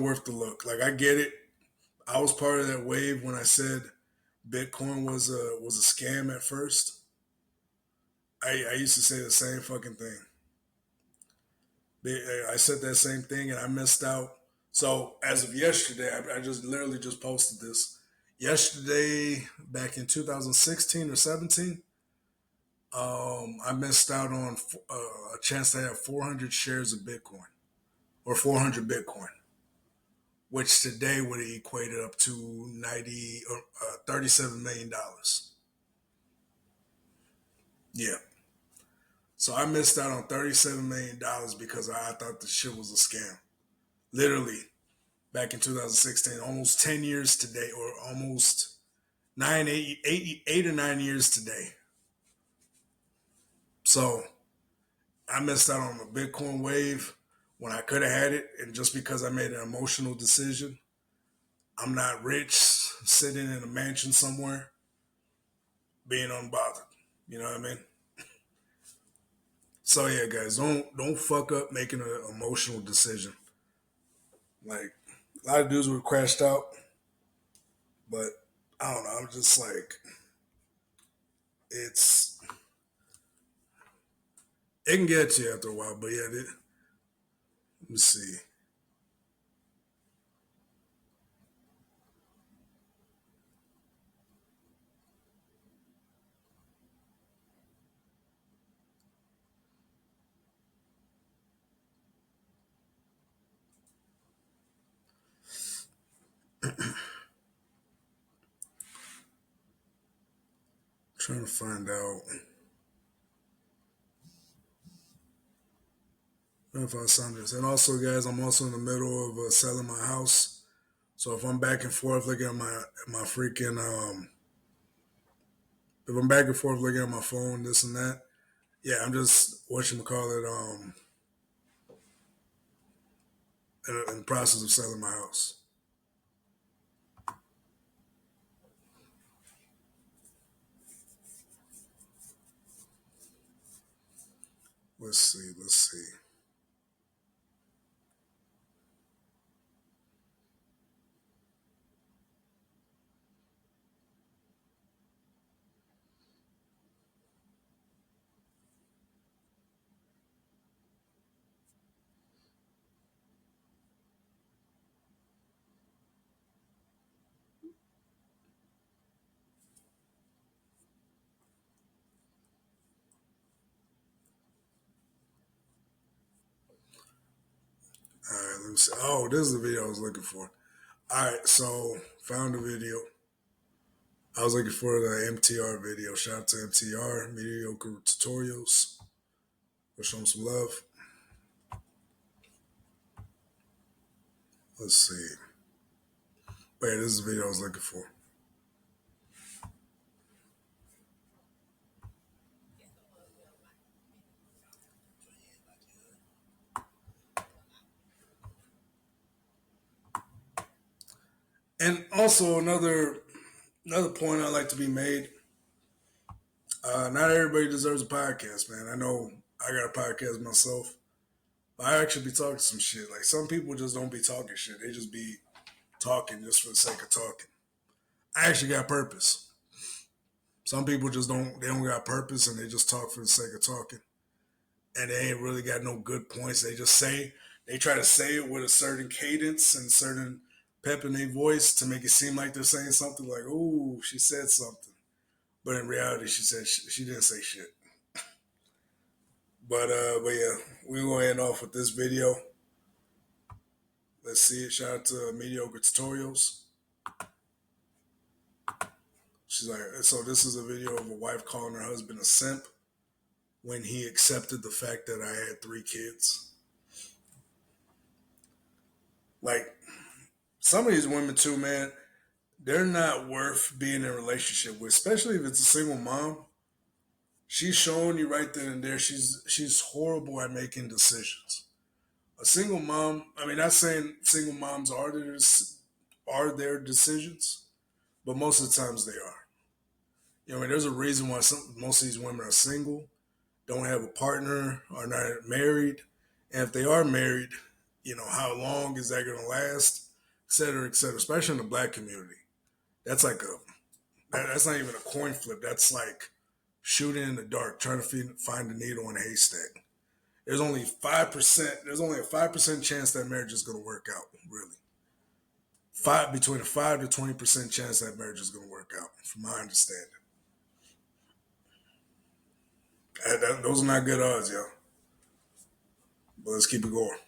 worth the look. Like I get it. I was part of that wave when I said Bitcoin was a scam at first. I used to say the same fucking thing. I said that same thing and I missed out. So as of yesterday, I just literally just posted this. Yesterday, back in 2016 or 17, I missed out on a chance to have 400 shares of Bitcoin or 400 Bitcoin, which today would have equated up to 90 or $37 million. Yeah. So I missed out on $37 million because I thought the shit was a scam. Literally, back in 2016, almost 10 years today, or almost 8 or 9 years today. So I missed out on the Bitcoin wave when I could have had it. And just because I made an emotional decision, I'm not rich, sitting in a mansion somewhere, being unbothered. You know what I mean? So yeah, guys, don't fuck up making an emotional decision. Like a lot of dudes were crashed out, but I don't know. I'm just like, it's it can get to you after a while. But yeah, let me see. Trying to find out. If I sound this. And also, guys, I'm also in the middle of selling my house. So if I'm back and forth looking at my freaking if I'm back and forth looking at my phone, this and that, yeah, I'm just whatchamacallit, in the process of selling my house. Let's see. All right, let me see. Oh, this is the video I was looking for. All right, so found the video. I was looking for the MTR video. Shout out to MTR, Mediocre Tutorials. We'll show them some love. Let's see. But yeah, this is the video I was looking for. And also another point I like to be made. Not everybody deserves a podcast, man. I know I got a podcast myself. But I actually be talking some shit. Like some people just don't be talking shit. They just be talking just for the sake of talking. I actually got purpose. Some people just don't. They don't got purpose, and they just talk for the sake of talking. And they ain't really got no good points. They just say. They try to say it with a certain cadence and certain pep in their voice to make it seem like they're saying something. Like, "Ooh, she said something," but in reality, she didn't say shit. But yeah, we're gonna end off with this video. Let's see it. Shout out to Mediocre Tutorials. She's like, so this is a video of a wife calling her husband a simp when he accepted the fact that I had 3 kids. Like, some of these women too, man, they're not worth being in a relationship with, especially if it's a single mom. She's showing you right then and there she's horrible at making decisions. A single mom, I mean, not saying single moms are their decisions, but most of the times they are. You know, I mean, there's a reason why most of these women are single, don't have a partner, are not married. And if they are married, you know, how long is that going to last, et cetera, especially in the Black community. That's like that's not even a coin flip. That's like shooting in the dark, trying to find a needle in a haystack. There's only 5%. There's only a 5% chance that marriage is going to work out. Really, between a 5 to 20% chance that marriage is going to work out, from my understanding. Those are not good odds, yo. But let's keep it going.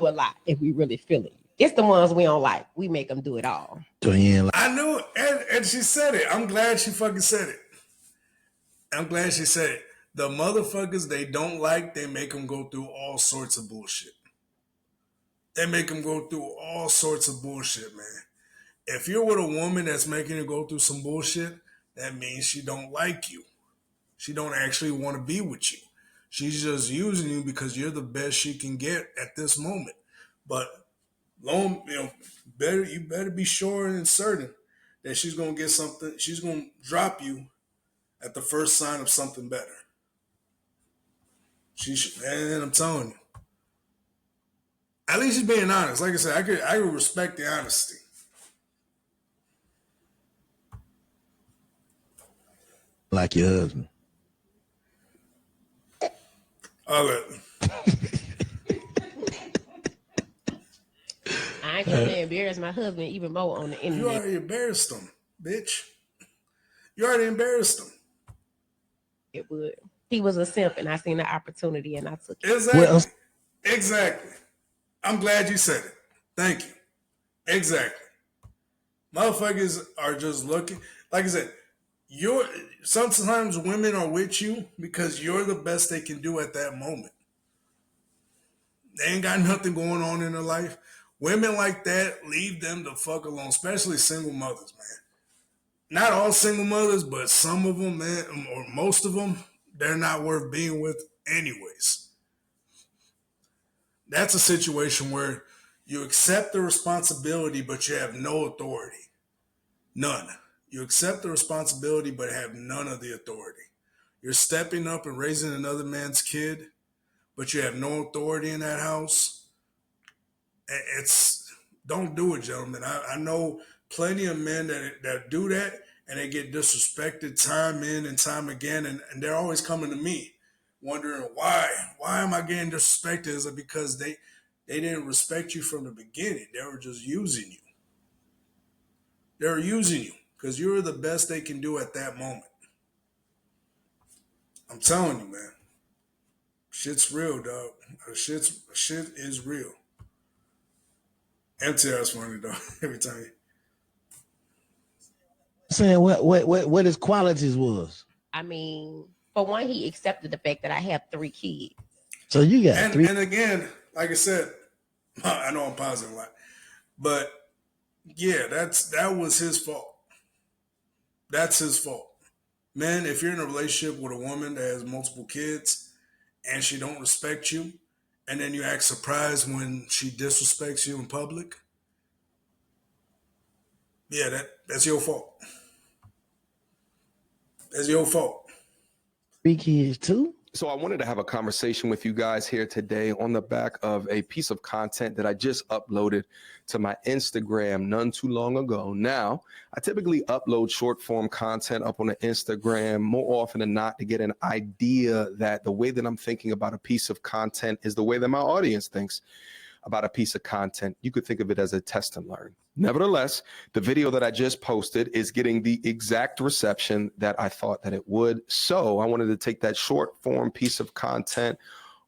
A lot if we really feel it. It's the ones we don't like. We make them do it all. I knew it, and she said it. I'm glad she fucking said it. I'm glad she said it. The motherfuckers they don't like, they make them go through all sorts of bullshit. They make them go through all sorts of bullshit, man. If you're with a woman that's making you go through some bullshit, that means she don't like you. She don't actually want to be with you. She's just using you because you're the best she can get at this moment. But you better be sure and certain that she's gonna get something. She's gonna drop you at the first sign of something better. And I'm telling you, at least she's being honest. Like I said, I could respect the honesty. Like your husband. I ain't gonna embarrass my husband even more on the internet. You already embarrassed him, bitch. You already embarrassed him. It would. He was a simp, and I seen the opportunity, and I took it. Exactly. Exactly. I'm glad you said it. Thank you. Exactly. Motherfuckers are just looking. Like I said, sometimes women are with you because you're the best they can do at that moment. They ain't got nothing going on in their life. Women like that, leave them the fuck alone, especially single mothers, man. Not all single mothers, but some of them, man, or most of them, they're not worth being with anyways. That's a situation where you accept the responsibility, but you have no authority. None. You accept the responsibility, but have none of the authority. You're stepping up and raising another man's kid, but you have no authority in that house. Don't do it, gentlemen. I know plenty of men that do that, and they get disrespected time in and time again, and they're always coming to me wondering why am I getting disrespected? Is it because they didn't respect you from the beginning? They were just using you. They were using you because you were the best they can do at that moment. I'm telling you, man. Shit's real, dog. Shit is real. MTR's funny, though. Every time. Saying what his qualities was. I mean, for one, he accepted the fact that I have 3 kids. So you got 3. And again, like I said, I know I'm pausing a lot, but yeah, that was his fault. That's his fault. Man, if you're in a relationship with a woman that has multiple kids and she don't respect you, and then you act surprised when she disrespects you in public, yeah, that's your fault. That's your fault. 3 kids too. So I wanted to have a conversation with you guys here today on the back of a piece of content that I just uploaded to my Instagram none too long ago. Now, I typically upload short form content up on the Instagram more often than not to get an idea that the way that I'm thinking about a piece of content is the way that my audience thinks about a piece of content. You could think of it as a test and learn. Nevertheless, the video that I just posted is getting the exact reception that I thought that it would. So I wanted to take that short form piece of content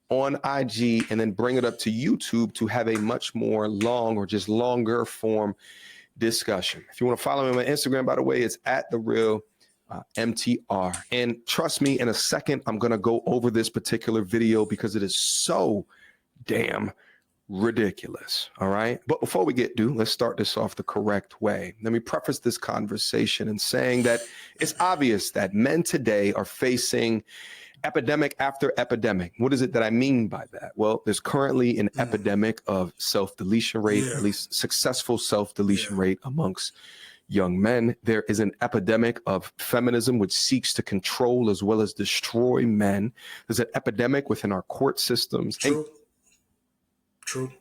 on IG and then bring it up to YouTube to have a much more long or just longer form discussion. If you want to follow me on my Instagram, by the way, it's at @TheRealMTR. And trust me, in a second, I'm going to go over this particular video because it is so damn ridiculous. All right. But before we get to, let's start this off the correct way. Let me preface this conversation in saying that it's obvious that men today are facing epidemic after epidemic. What is it that I mean by that? Well, there's currently an epidemic of self-deletion rate, at least successful self-deletion rate amongst young men. There is an epidemic of feminism, which seeks to control as well as destroy men. There's an epidemic within our court systems. True.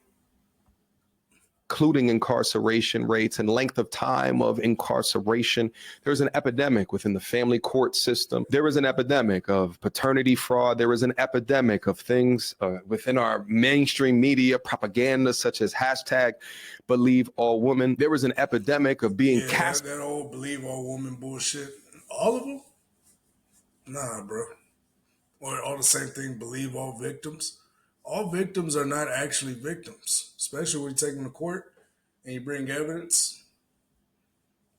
Including incarceration rates and length of time of incarceration. There's an epidemic within the family court system. There is an epidemic of paternity fraud. There is an epidemic of things within our mainstream media propaganda, such as #BelieveAllWomen. There is an epidemic of being cast. That old believe all woman bullshit. All of them? Nah, bro. Or all the same thing, believe all victims. All victims are not actually victims, especially when you take them to court and you bring evidence.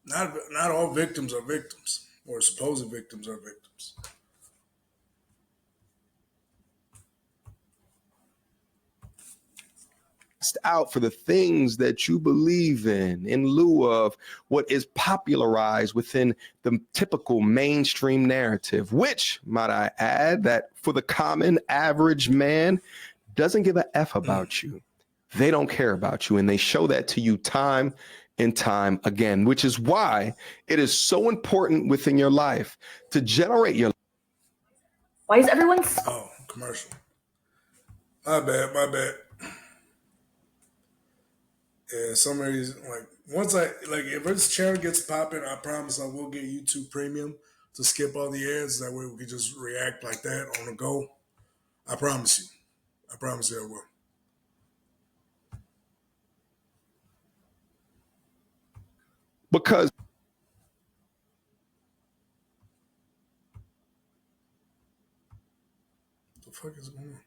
Not all victims are victims, or supposed victims are victims. Out for the things that you believe in lieu of what is popularized within the typical mainstream narrative, which, might I add, that for the common average man doesn't give a F about you. They don't care about you, and they show that to you time and time again, which is why it is so important within your life to generate your. Why is everyone? Oh, commercial. My bad. Yeah, some of these, like, once if this channel gets popping, I promise I will get YouTube Premium to skip all the ads. That way we can just react like that on the go. I promise you. I promise you I will. Because the fuck is going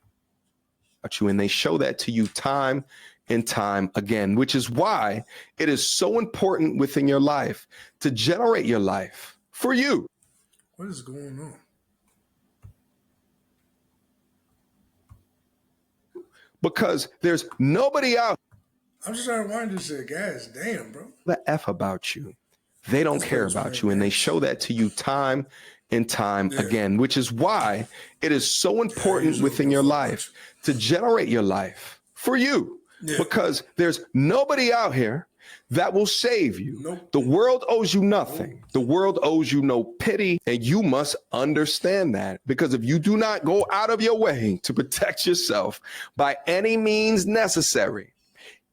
on? And they show that to you time and time again, which is why it is so important within your life to generate your life for you. What is going on? Because there's nobody out. I'm just trying to wind this shit, guys. Damn, bro. The F about you. They don't care about you, and they show that to you time and time again, which is why it is so important within your life to generate your life for you. Because there's nobody out here that will save you. Nope. The world owes you nothing. The world owes you no pity, and you must understand that, because if you do not go out of your way to protect yourself by any means necessary,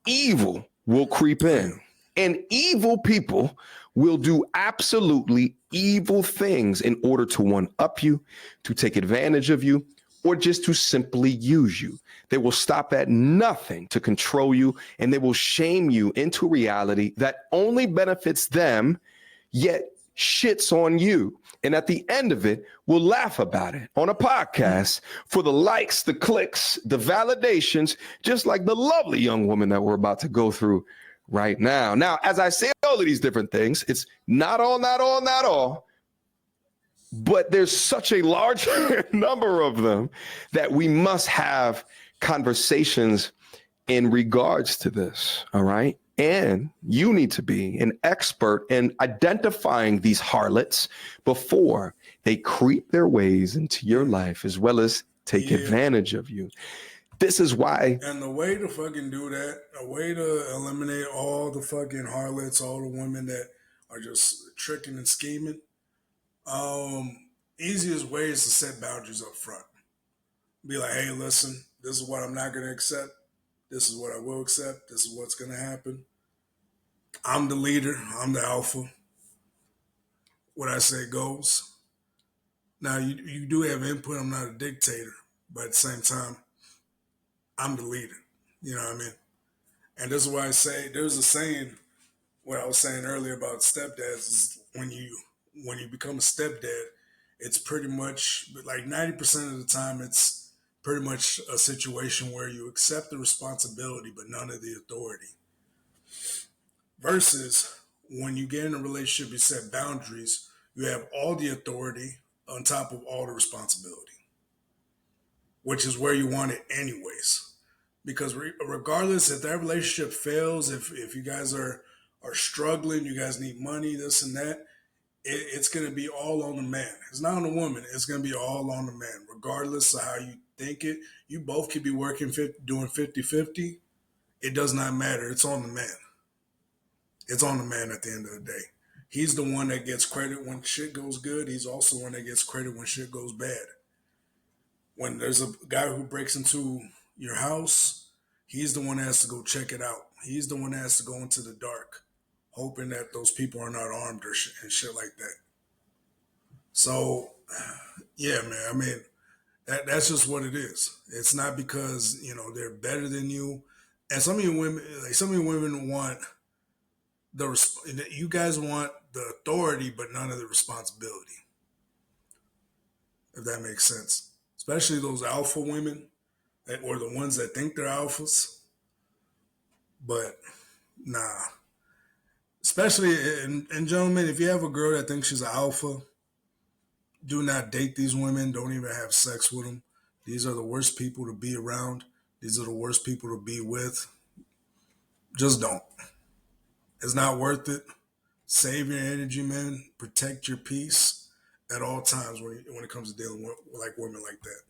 evil will creep in, and evil people will do absolutely evil things in order to one-up you, to take advantage of you, or just to simply use you. They will stop at nothing to control you, and they will shame you into reality that only benefits them, yet shits on you. And at the end of it, we'll laugh about it on a podcast for the likes, the clicks, the validations, just like the lovely young woman that we're about to go through right now. Now, as I say all of these different things, it's not all, but there's such a large number of them that we must have conversations in regards to this, all right? And you need to be an expert in identifying these harlots before they creep their ways into your life, as well as take advantage of you. This is why. And the way to fucking do that, a way to eliminate all the fucking harlots, all the women that are just tricking and scheming, easiest way is to set boundaries up front. Be like, hey, listen, this is what I'm not going to accept. This is what I will accept. This is what's going to happen. I'm the leader. I'm the alpha. What I say goes. Now, you do have input. I'm not a dictator. But at the same time, I'm the leader. You know what I mean? And this is why I say, there's a saying, what I was saying earlier about stepdads is when you become a stepdad, it's pretty much, like 90% of the time, it's pretty much a situation where you accept the responsibility, but none of the authority. Versus when you get in a relationship, you set boundaries, you have all the authority on top of all the responsibility, which is where you want it anyways. Because regardless if that relationship fails, if you guys are struggling, you guys need money, this and that, it's going to be all on the man. It's not on the woman. It's going to be all on the man. Regardless of how you think it, you both could be working, doing 50-50. It does not matter. It's on the man. It's on the man at the end of the day. He's the one that gets credit when shit goes good. He's also the one that gets credit when shit goes bad. When there's a guy who breaks into your house, he's the one that has to go check it out. He's the one that has to go into the dark, hoping that those people are not armed or and shit like that. So, yeah, man, I mean, that's just what it is. It's not because, they're better than you. And some of you women want you guys want the authority, but none of the responsibility. If that makes sense. Especially those alpha women, or the ones that think they're alphas. But, nah. Especially, and gentlemen, if you have a girl that thinks she's an alpha, do not date these women. Don't even have sex with them. These are the worst people to be around. These are the worst people to be with. Just don't. It's not worth it. Save your energy, man. Protect your peace at all times when it comes to dealing with like women like that.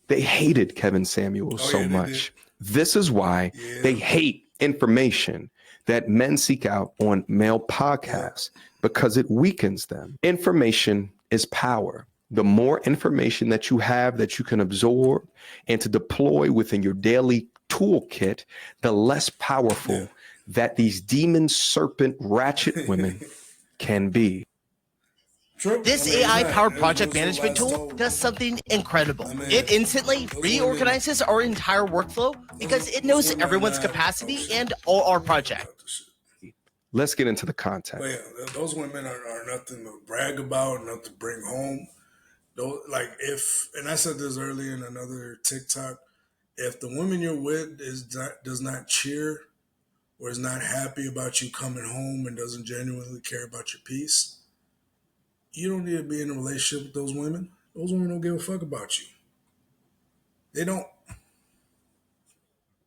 They hated Kevin Samuels so much. This is why they hate information that men seek out on male podcasts, because it weakens them. Information is power. The more information that you have that you can absorb and to deploy within your daily toolkit, the less powerful that these demon, serpent, ratchet women can be. This AI-powered project management tool does something incredible. It instantly reorganizes our entire workflow because it knows everyone's capacity and all our projects. Let's get into the content. But yeah, those women are nothing to brag about, nothing to bring home. And I said this earlier in another TikTok, if the woman you're with does not cheer or is not happy about you coming home and doesn't genuinely care about your peace, you don't need to be in a relationship with those women. Those women don't give a fuck about you. They don't.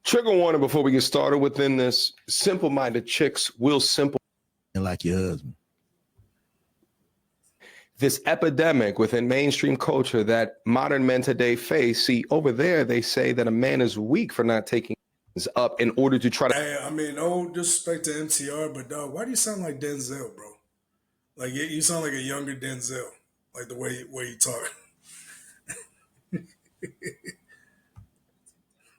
Trigger warning before we get started within this. Simple-minded chicks will like your husband. This epidemic within mainstream culture that modern men today face. See, over there, they say that a man is weak for not taking up in order to try to... Hey, I mean, no disrespect to MTR, but dog, why do you sound like Denzel, bro? Like, you sound like a younger Denzel, like the way you talk.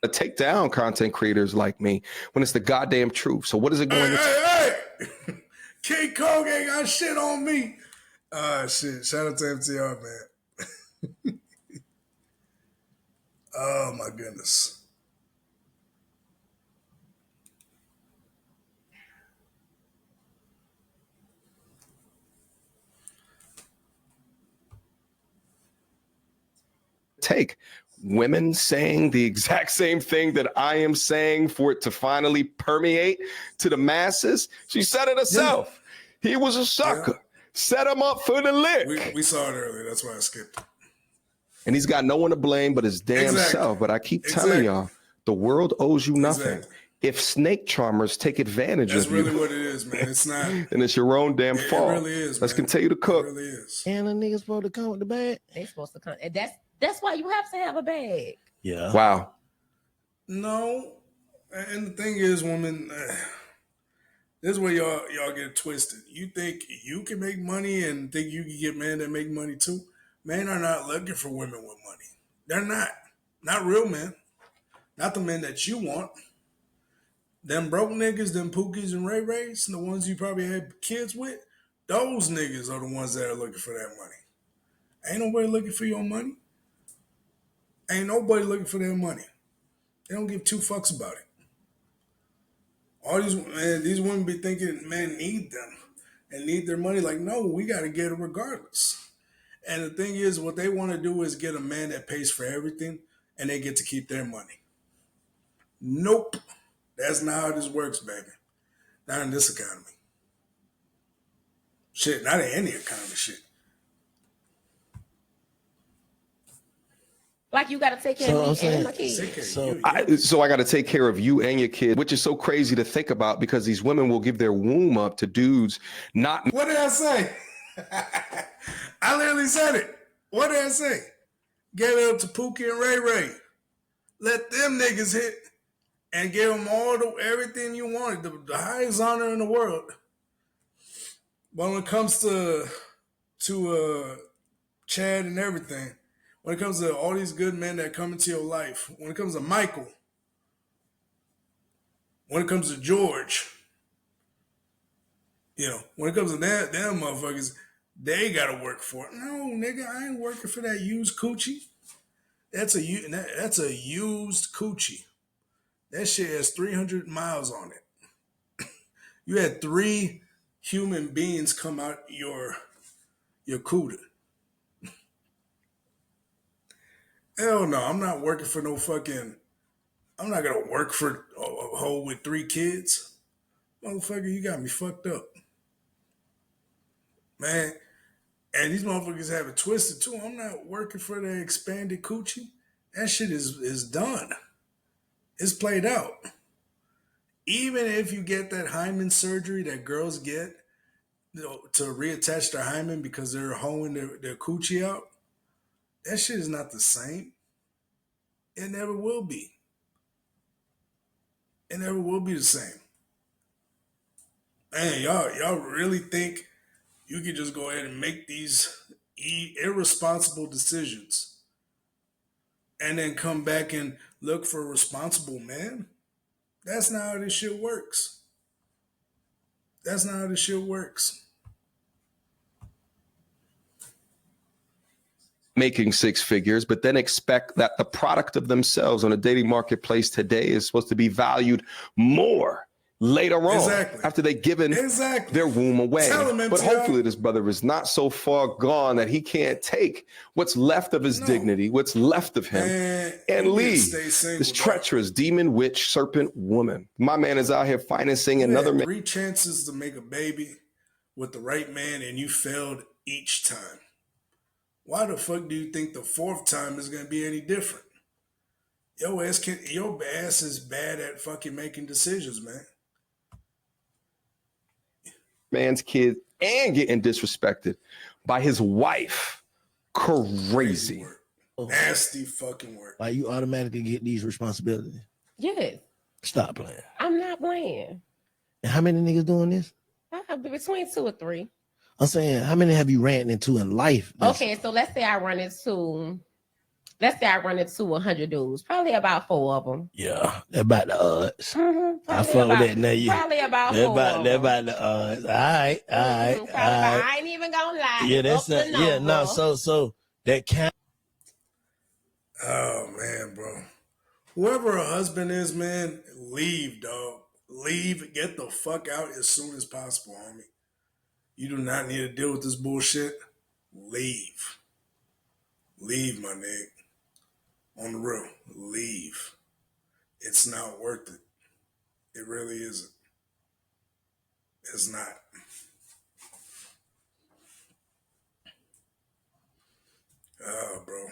To take down content creators like me when it's the goddamn truth. So what is it going to... Hey! King Kong ain't got shit on me. Shit. Shout out to MTR, man. Oh, my goodness. Take women saying the exact same thing that I am saying for it to finally permeate to the masses. She said it herself. Yeah. He was a sucker. Yeah. Set him up for the lick. We saw it earlier. That's why I skipped it. And he's got no one to blame but his damn self. But I keep telling y'all, the world owes you nothing. If snake charmers take advantage of you, that's really what it is, man. It's not. And it's your own damn fault. It really is. Let's continue to cook. It really is. And the niggas supposed to come with the bag. They supposed to come. And that's That's why you have to have a bag. Yeah. Wow. No, and the thing is, woman, this is where y'all get twisted. You think you can make money and think you can get men that make money too. Men are not looking for women with money. They're not real men, not the men that you want. Them broke niggas, them Pookies and Ray Rays, the ones you probably had kids with, those niggas are the ones that are looking for that money. Ain't nobody looking for your money. Ain't nobody looking for their money. They don't give two fucks about it. All these women be thinking men need them and need their money. Like, no, we got to get it regardless. And the thing is, what they want to do is get a man that pays for everything and they get to keep their money. Nope. That's not how this works, baby. Not in this economy. Shit, not in any economy, shit. Like you got to take care of me and my kids. So I got to take care of you and your kid, which is so crazy to think about because these women will give their womb up to dudes not. What did I say? I literally said it. What did I say? Get it up to Pookie and Ray Ray. Let them niggas hit and give them everything you wanted, the highest honor in the world. But when it comes to Chad and everything, when it comes to all these good men that come into your life, when it comes to Michael, when it comes to George, when it comes to them motherfuckers, they gotta work for it. No, nigga, I ain't working for that used coochie. That's a used coochie. That shit has 300 miles on it. You had 3 human beings come out your cooter. Hell no, I'm not working for no fucking. I'm not gonna work for a hoe with 3 kids. Motherfucker, you got me fucked up. Man, and these motherfuckers have it twisted too. I'm not working for the expanded coochie. That shit is done. It's played out. Even if you get that hymen surgery that girls get, to reattach their hymen because they're hoeing their coochie out, that shit is not the same. It never will be. It never will be the same. Man, y'all really think you can just go ahead and make these irresponsible decisions and then come back and look for a responsible man? That's not how this shit works. That's not how this shit works. Making 6 figures, but then expect that the product of themselves on a dating marketplace today is supposed to be valued more later on after they've given their womb away. But hopefully this brother is not so far gone that he can't take what's left of his dignity, what's left of him, and leave this treacherous demon, witch, serpent woman. My man is out here financing another man. 3 chances to make a baby with the right man and you failed each time. Why the fuck do you think the 4th time is gonna be any different? Your ass is bad at fucking making decisions, man. Man's kid and getting disrespected by his wife. Crazy. Nasty fucking work. Like you automatically get these responsibilities. Yes. Stop playing. I'm not playing. And how many niggas doing this? Between 2 or 3. I'm saying, how many have you ran into in life? Okay, so let's say I run into 100 dudes. Probably about 4 of them. Yeah, they're about the odds. I fuck with that now. Probably about 4 of them. They're about the odds. All right. I ain't even gonna lie. Yeah, that's not, yeah, no, so that count. Oh man, bro. Whoever a husband is, man, leave, dog. Leave. Get the fuck out as soon as possible, homie. You do not need to deal with this bullshit. Leave. Leave, my nigga. On the real. Leave. It's not worth it. It really isn't. It's not. Oh, bro.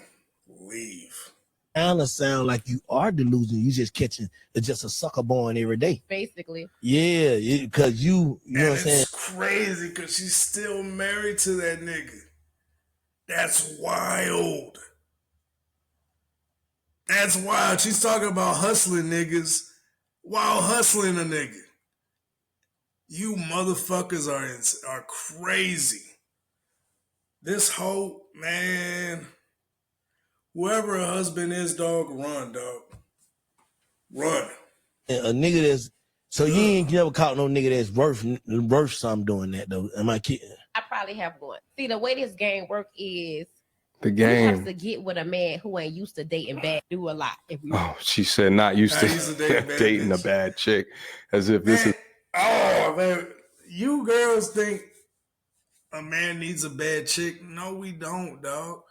Leave. Kind of sound like you are delusional. You just catching just a sucker born every day. Basically. Yeah, because you know what I'm saying? It's crazy because she's still married to that nigga. That's wild. That's wild. She's talking about hustling niggas while hustling a nigga. You motherfuckers are crazy. This whole, man, whoever her husband is, dog, run, dog. Run. A nigga that's, so you ain't never caught no nigga that's worth something doing that, though. Am I kidding? I probably have one. See, the way this game work is The you have game. to get with a man who ain't used to dating bad, do a lot. Oh, she said not used to dating a bad chick, as if this is. Oh, man. You girls think a man needs a bad chick? No, we don't, dog.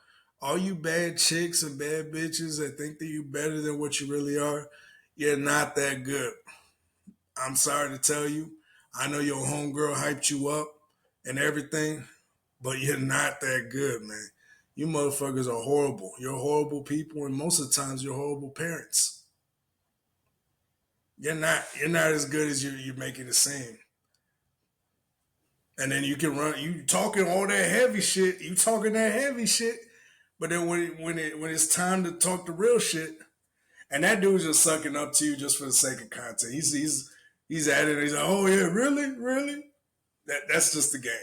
All you bad chicks and bad bitches that think that you better than what you really are, you're not that good. I'm sorry to tell you. I know your homegirl hyped you up and everything, but you're not that good, man. You motherfuckers are horrible. You're horrible people, and most of the times you're horrible parents. You're not as good as you're making it seem. And then you can run. You talking all that heavy shit. You talking that heavy shit. But then when it's time to talk the real shit, and that dude's just sucking up to you just for the sake of content. He's at it. He's like, oh yeah, really. That's just the game.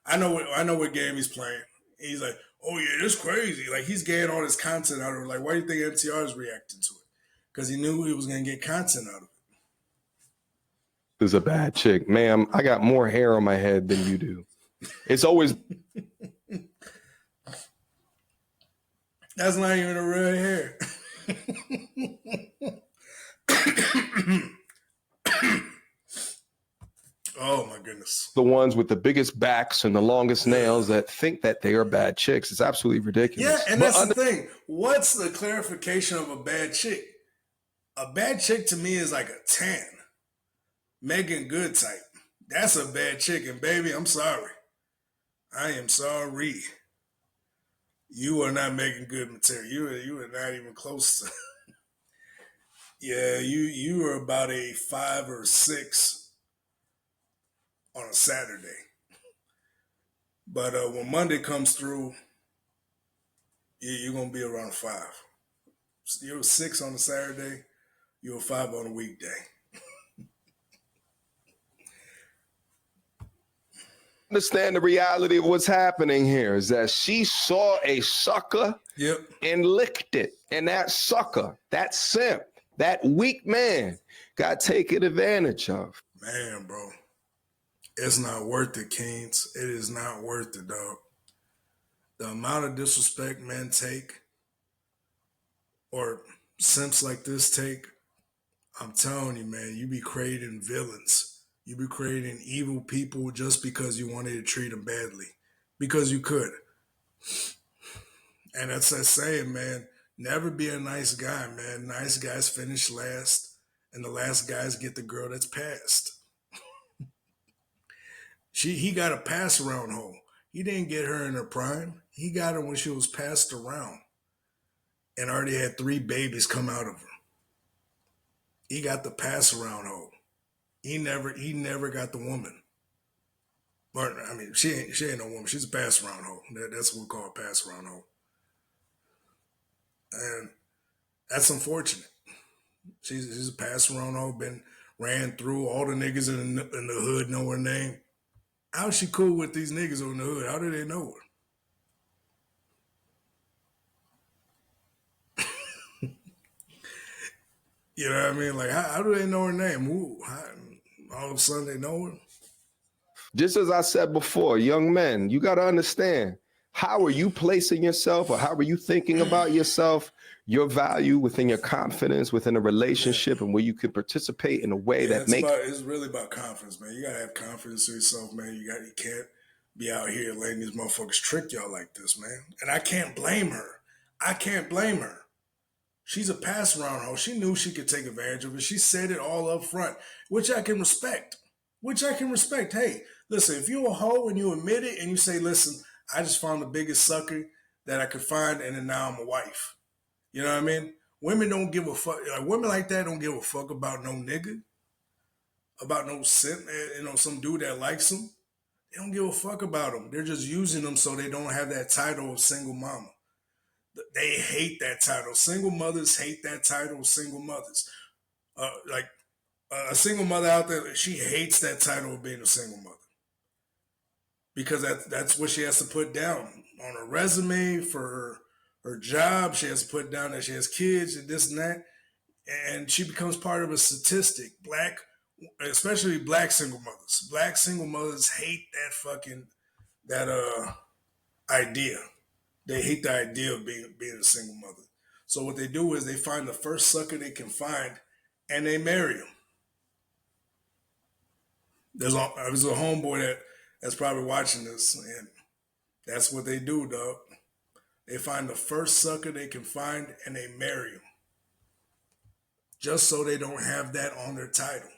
I know what game he's playing. He's like, oh yeah, this crazy. Like he's getting all this content out of it. Like, why do you think MTR is reacting to it? Because he knew he was gonna get content out of it. This is a bad chick, ma'am. I got more hair on my head than you do. It's always. That's not even a real hair. Oh my goodness. The ones with the biggest backs and the longest nails that think that they are bad chicks. It's absolutely ridiculous. Yeah, and that's the thing. What's the clarification of a bad chick? A bad chick to me is like a 10. Megan Good type. That's a bad chick. And baby, I'm sorry. I am sorry. You are not making good material. You are not even close to. Yeah, you are about a 5 or 6 on a Saturday. But when Monday comes through, you're gonna be around a 5. You're a 6 on a Saturday. You're a 5 on a weekday. Understand the reality of what's happening here is that she saw a sucker and licked it. And that sucker, that simp, that weak man got taken advantage of. Man, bro. It's not worth it, Kings. It is not worth it, dog. The amount of disrespect men take or simps like this take, I'm telling you, man, you be creating villains. You be creating evil people just because you wanted to treat them badly. Because you could. And that's that saying, man, never be a nice guy, man. Nice guys finish last, and the last guys get the girl that's passed. He got a pass around hoe. He didn't get her in her prime. He got her when she was passed around and already had 3 babies come out of her. He got the pass around hoe. He never got the woman. Or, I mean, she ain't no woman. She's a pass around hoe. That's what we call a pass around hoe. And that's unfortunate. She's a pass around hoe. Ran through all the niggas in the hood know her name. How's she cool with these niggas in the hood? How do they know her? You know what I mean? Like, how do they know her name? All of a sudden they know her? Just as I said before, young men, you got to understand, how are you placing yourself or how are you thinking about yourself, your value within your confidence, within a relationship, and where you can participate in a way that makes... It's really about confidence, man. You got to have confidence in yourself, man. You can't be out here letting these motherfuckers trick y'all like this, man. And I can't blame her. She's a pass around hoe. She knew she could take advantage of it. She said it all up front, which I can respect. Hey, listen, if you're a hoe and you admit it and you say, listen, I just found the biggest sucker that I could find and then now I'm a wife. You know what I mean? Women don't give a fuck. Like, women like that don't give a fuck about no nigga, about no simp, some dude that likes them. They don't give a fuck about them. They're just using them so they don't have that title of single mama. They hate that title. Single mothers hate that title. Single mothers, like a single mother out there, she hates that title of being a single mother because that's what she has to put down on her resume for her job. She has to put down that she has kids and this and that, and she becomes part of a statistic. Especially black single mothers. Black single mothers hate that idea. They hate the idea of being a single mother. So what they do is they find the first sucker they can find, and they marry him. There's a homeboy that's probably watching this, and that's what they do, dog. They find the first sucker they can find, and they marry him, just so they don't have that on their title.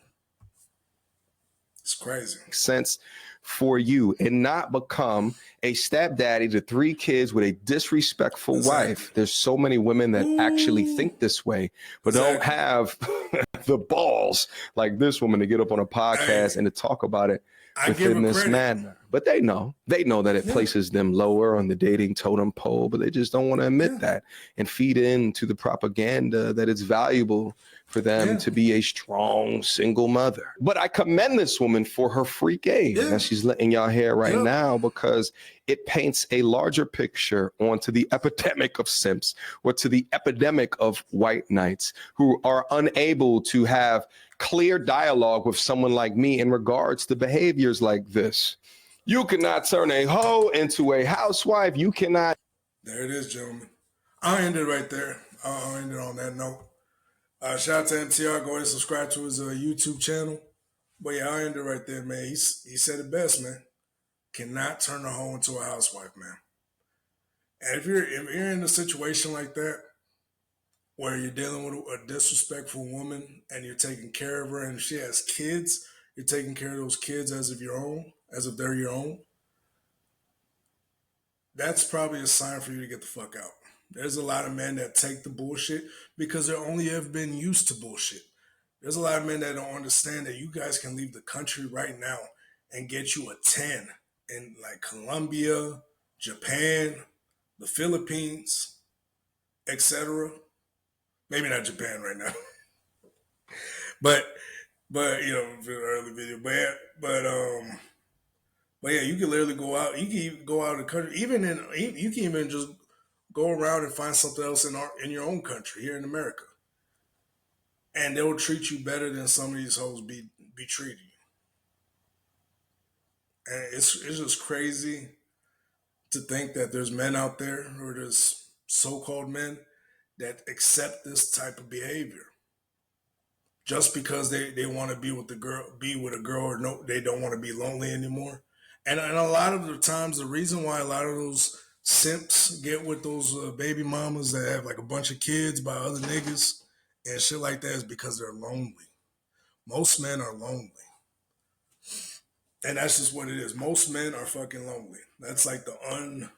It's crazy. Sense for you and not become a stepdaddy to 3 kids with a disrespectful wife. There's so many women that actually think this way, but don't have the balls like this woman to get up on a podcast and to talk about it within this manner. But they know that it places them lower on the dating totem pole, but they just don't want to admit that and feed into the propaganda that it's valuable for them to be a strong single mother. But I commend this woman for her free game that she's letting y'all hear right now, because it paints a larger picture onto the epidemic of simps, or to the epidemic of white knights who are unable to have clear dialogue with someone like me in regards to behaviors like this. You cannot turn a hoe into a housewife. You cannot. There it is, gentlemen. I'll end it right there. I'll end it on that note. Shout out to MTR. Go ahead and subscribe to his YouTube channel. But yeah, I'll end it right there, man. He said it best, man. Cannot turn a hoe into a housewife, man. And if you're in a situation like that, where you're dealing with a disrespectful woman and you're taking care of her, and if she has kids, you're taking care of those kids as if they're your own. That's probably a sign for you to get the fuck out. There's a lot of men that take the bullshit because they only have been used to bullshit. There's a lot of men that don't understand that you guys can leave the country right now and get you a 10 in like Colombia, Japan, the Philippines, etc. Maybe not Japan right now, but you know, for the early video, but yeah, you can literally go out. You can even go out of the country. You can even just go around and find something else in your own country here in America, and they'll treat you better than some of these hoes be treating you. And it's just crazy to think that there's men out there, or there's so-called men that accept this type of behavior just because they want to be with a girl, or no, they don't want to be lonely anymore. And a lot of the times, the reason why a lot of those simps get with those baby mamas that have like a bunch of kids by other niggas and shit like that is because they're lonely. Most men are lonely. And that's just what it is. Most men are fucking lonely. That's like the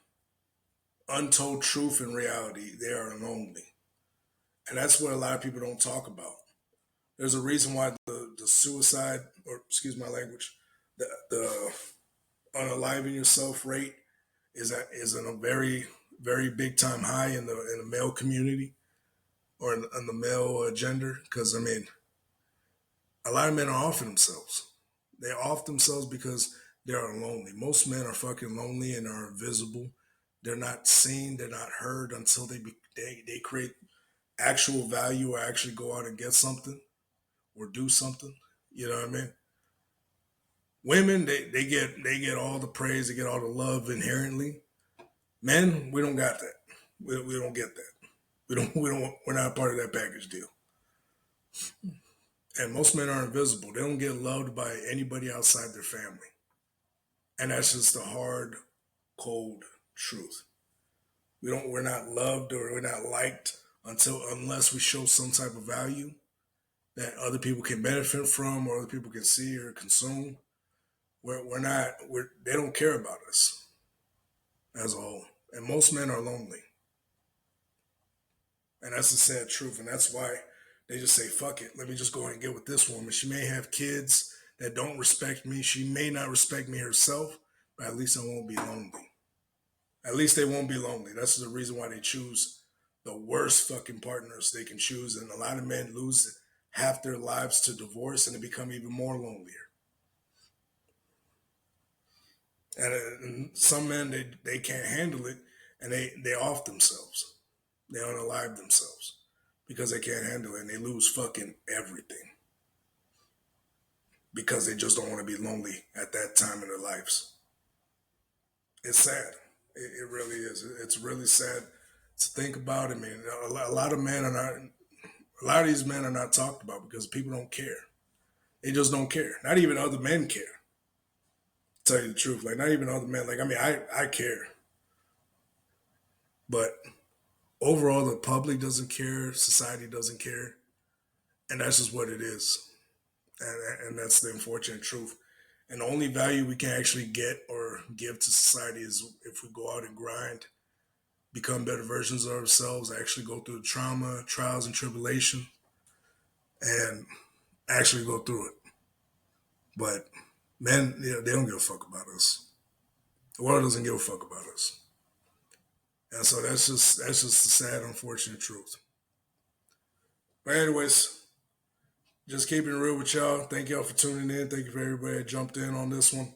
untold truth and reality. They are lonely. And that's what a lot of people don't talk about. There's a reason why the suicide, or excuse my language, the unaliving yourself rate is in a very, very big time high in the male community, or in the male gender. Because I mean, a lot of men are off themselves. They're off themselves because they are lonely. Most men are fucking lonely and are invisible. They're not seen. They're not heard until they create actual value, or actually go out and get something or do something. You know what I mean? Women, they get all the praise, they get all the love inherently. Men, we don't got that. We don't get that. We're not part of that package deal. And most men are invisible. They don't get loved by anybody outside their family. And that's just the hard, cold truth. We're not loved, or we're not liked unless we show some type of value that other people can benefit from, or other people can see or consume. They don't care about us as a whole. And most men are lonely. And that's the sad truth. And that's why they just say, fuck it, let me just go ahead and get with this woman. She may have kids that don't respect me. She may not respect me herself, but at least I won't be lonely. At least they won't be lonely. That's the reason why they choose the worst fucking partners they can choose. And a lot of men lose half their lives to divorce and they become even more lonelier. And some men, they can't handle it and they off themselves. They unalive themselves because they can't handle it and they lose fucking everything because they just don't want to be lonely at that time in their lives. It's sad. It really is. It's really sad to think about. I mean, a lot of men are not. A lot of these men are not talked about because people don't care. They just don't care. Not even other men care. To tell you the truth, like not even other men. Like I mean, I care, but overall, the public doesn't care. Society doesn't care, and that's just what it is. And that's the unfortunate truth. And the only value we can actually get or give to society is if we go out and grind, become better versions of ourselves, actually go through the trauma, trials, and tribulation, and actually go through it. But men, they don't give a fuck about us. The world doesn't give a fuck about us. And so that's just the sad, unfortunate truth. But anyways, just keeping it real with y'all. Thank y'all for tuning in. Thank you for everybody that jumped in on this one.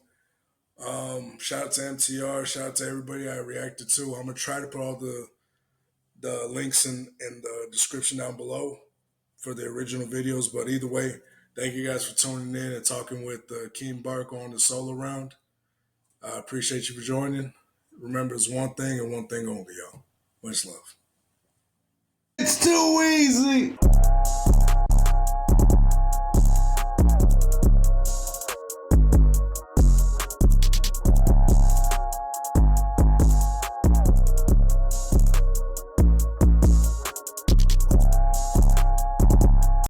Shout out to MTR. Shout out to everybody I reacted to. I'm gonna try to put all the links in the description down below for the original videos. But either way, thank you guys for tuning in and talking with King Barco on the solo round. I appreciate you for joining. Remember, it's one thing and one thing only, y'all. Much love. It's 2 weeks.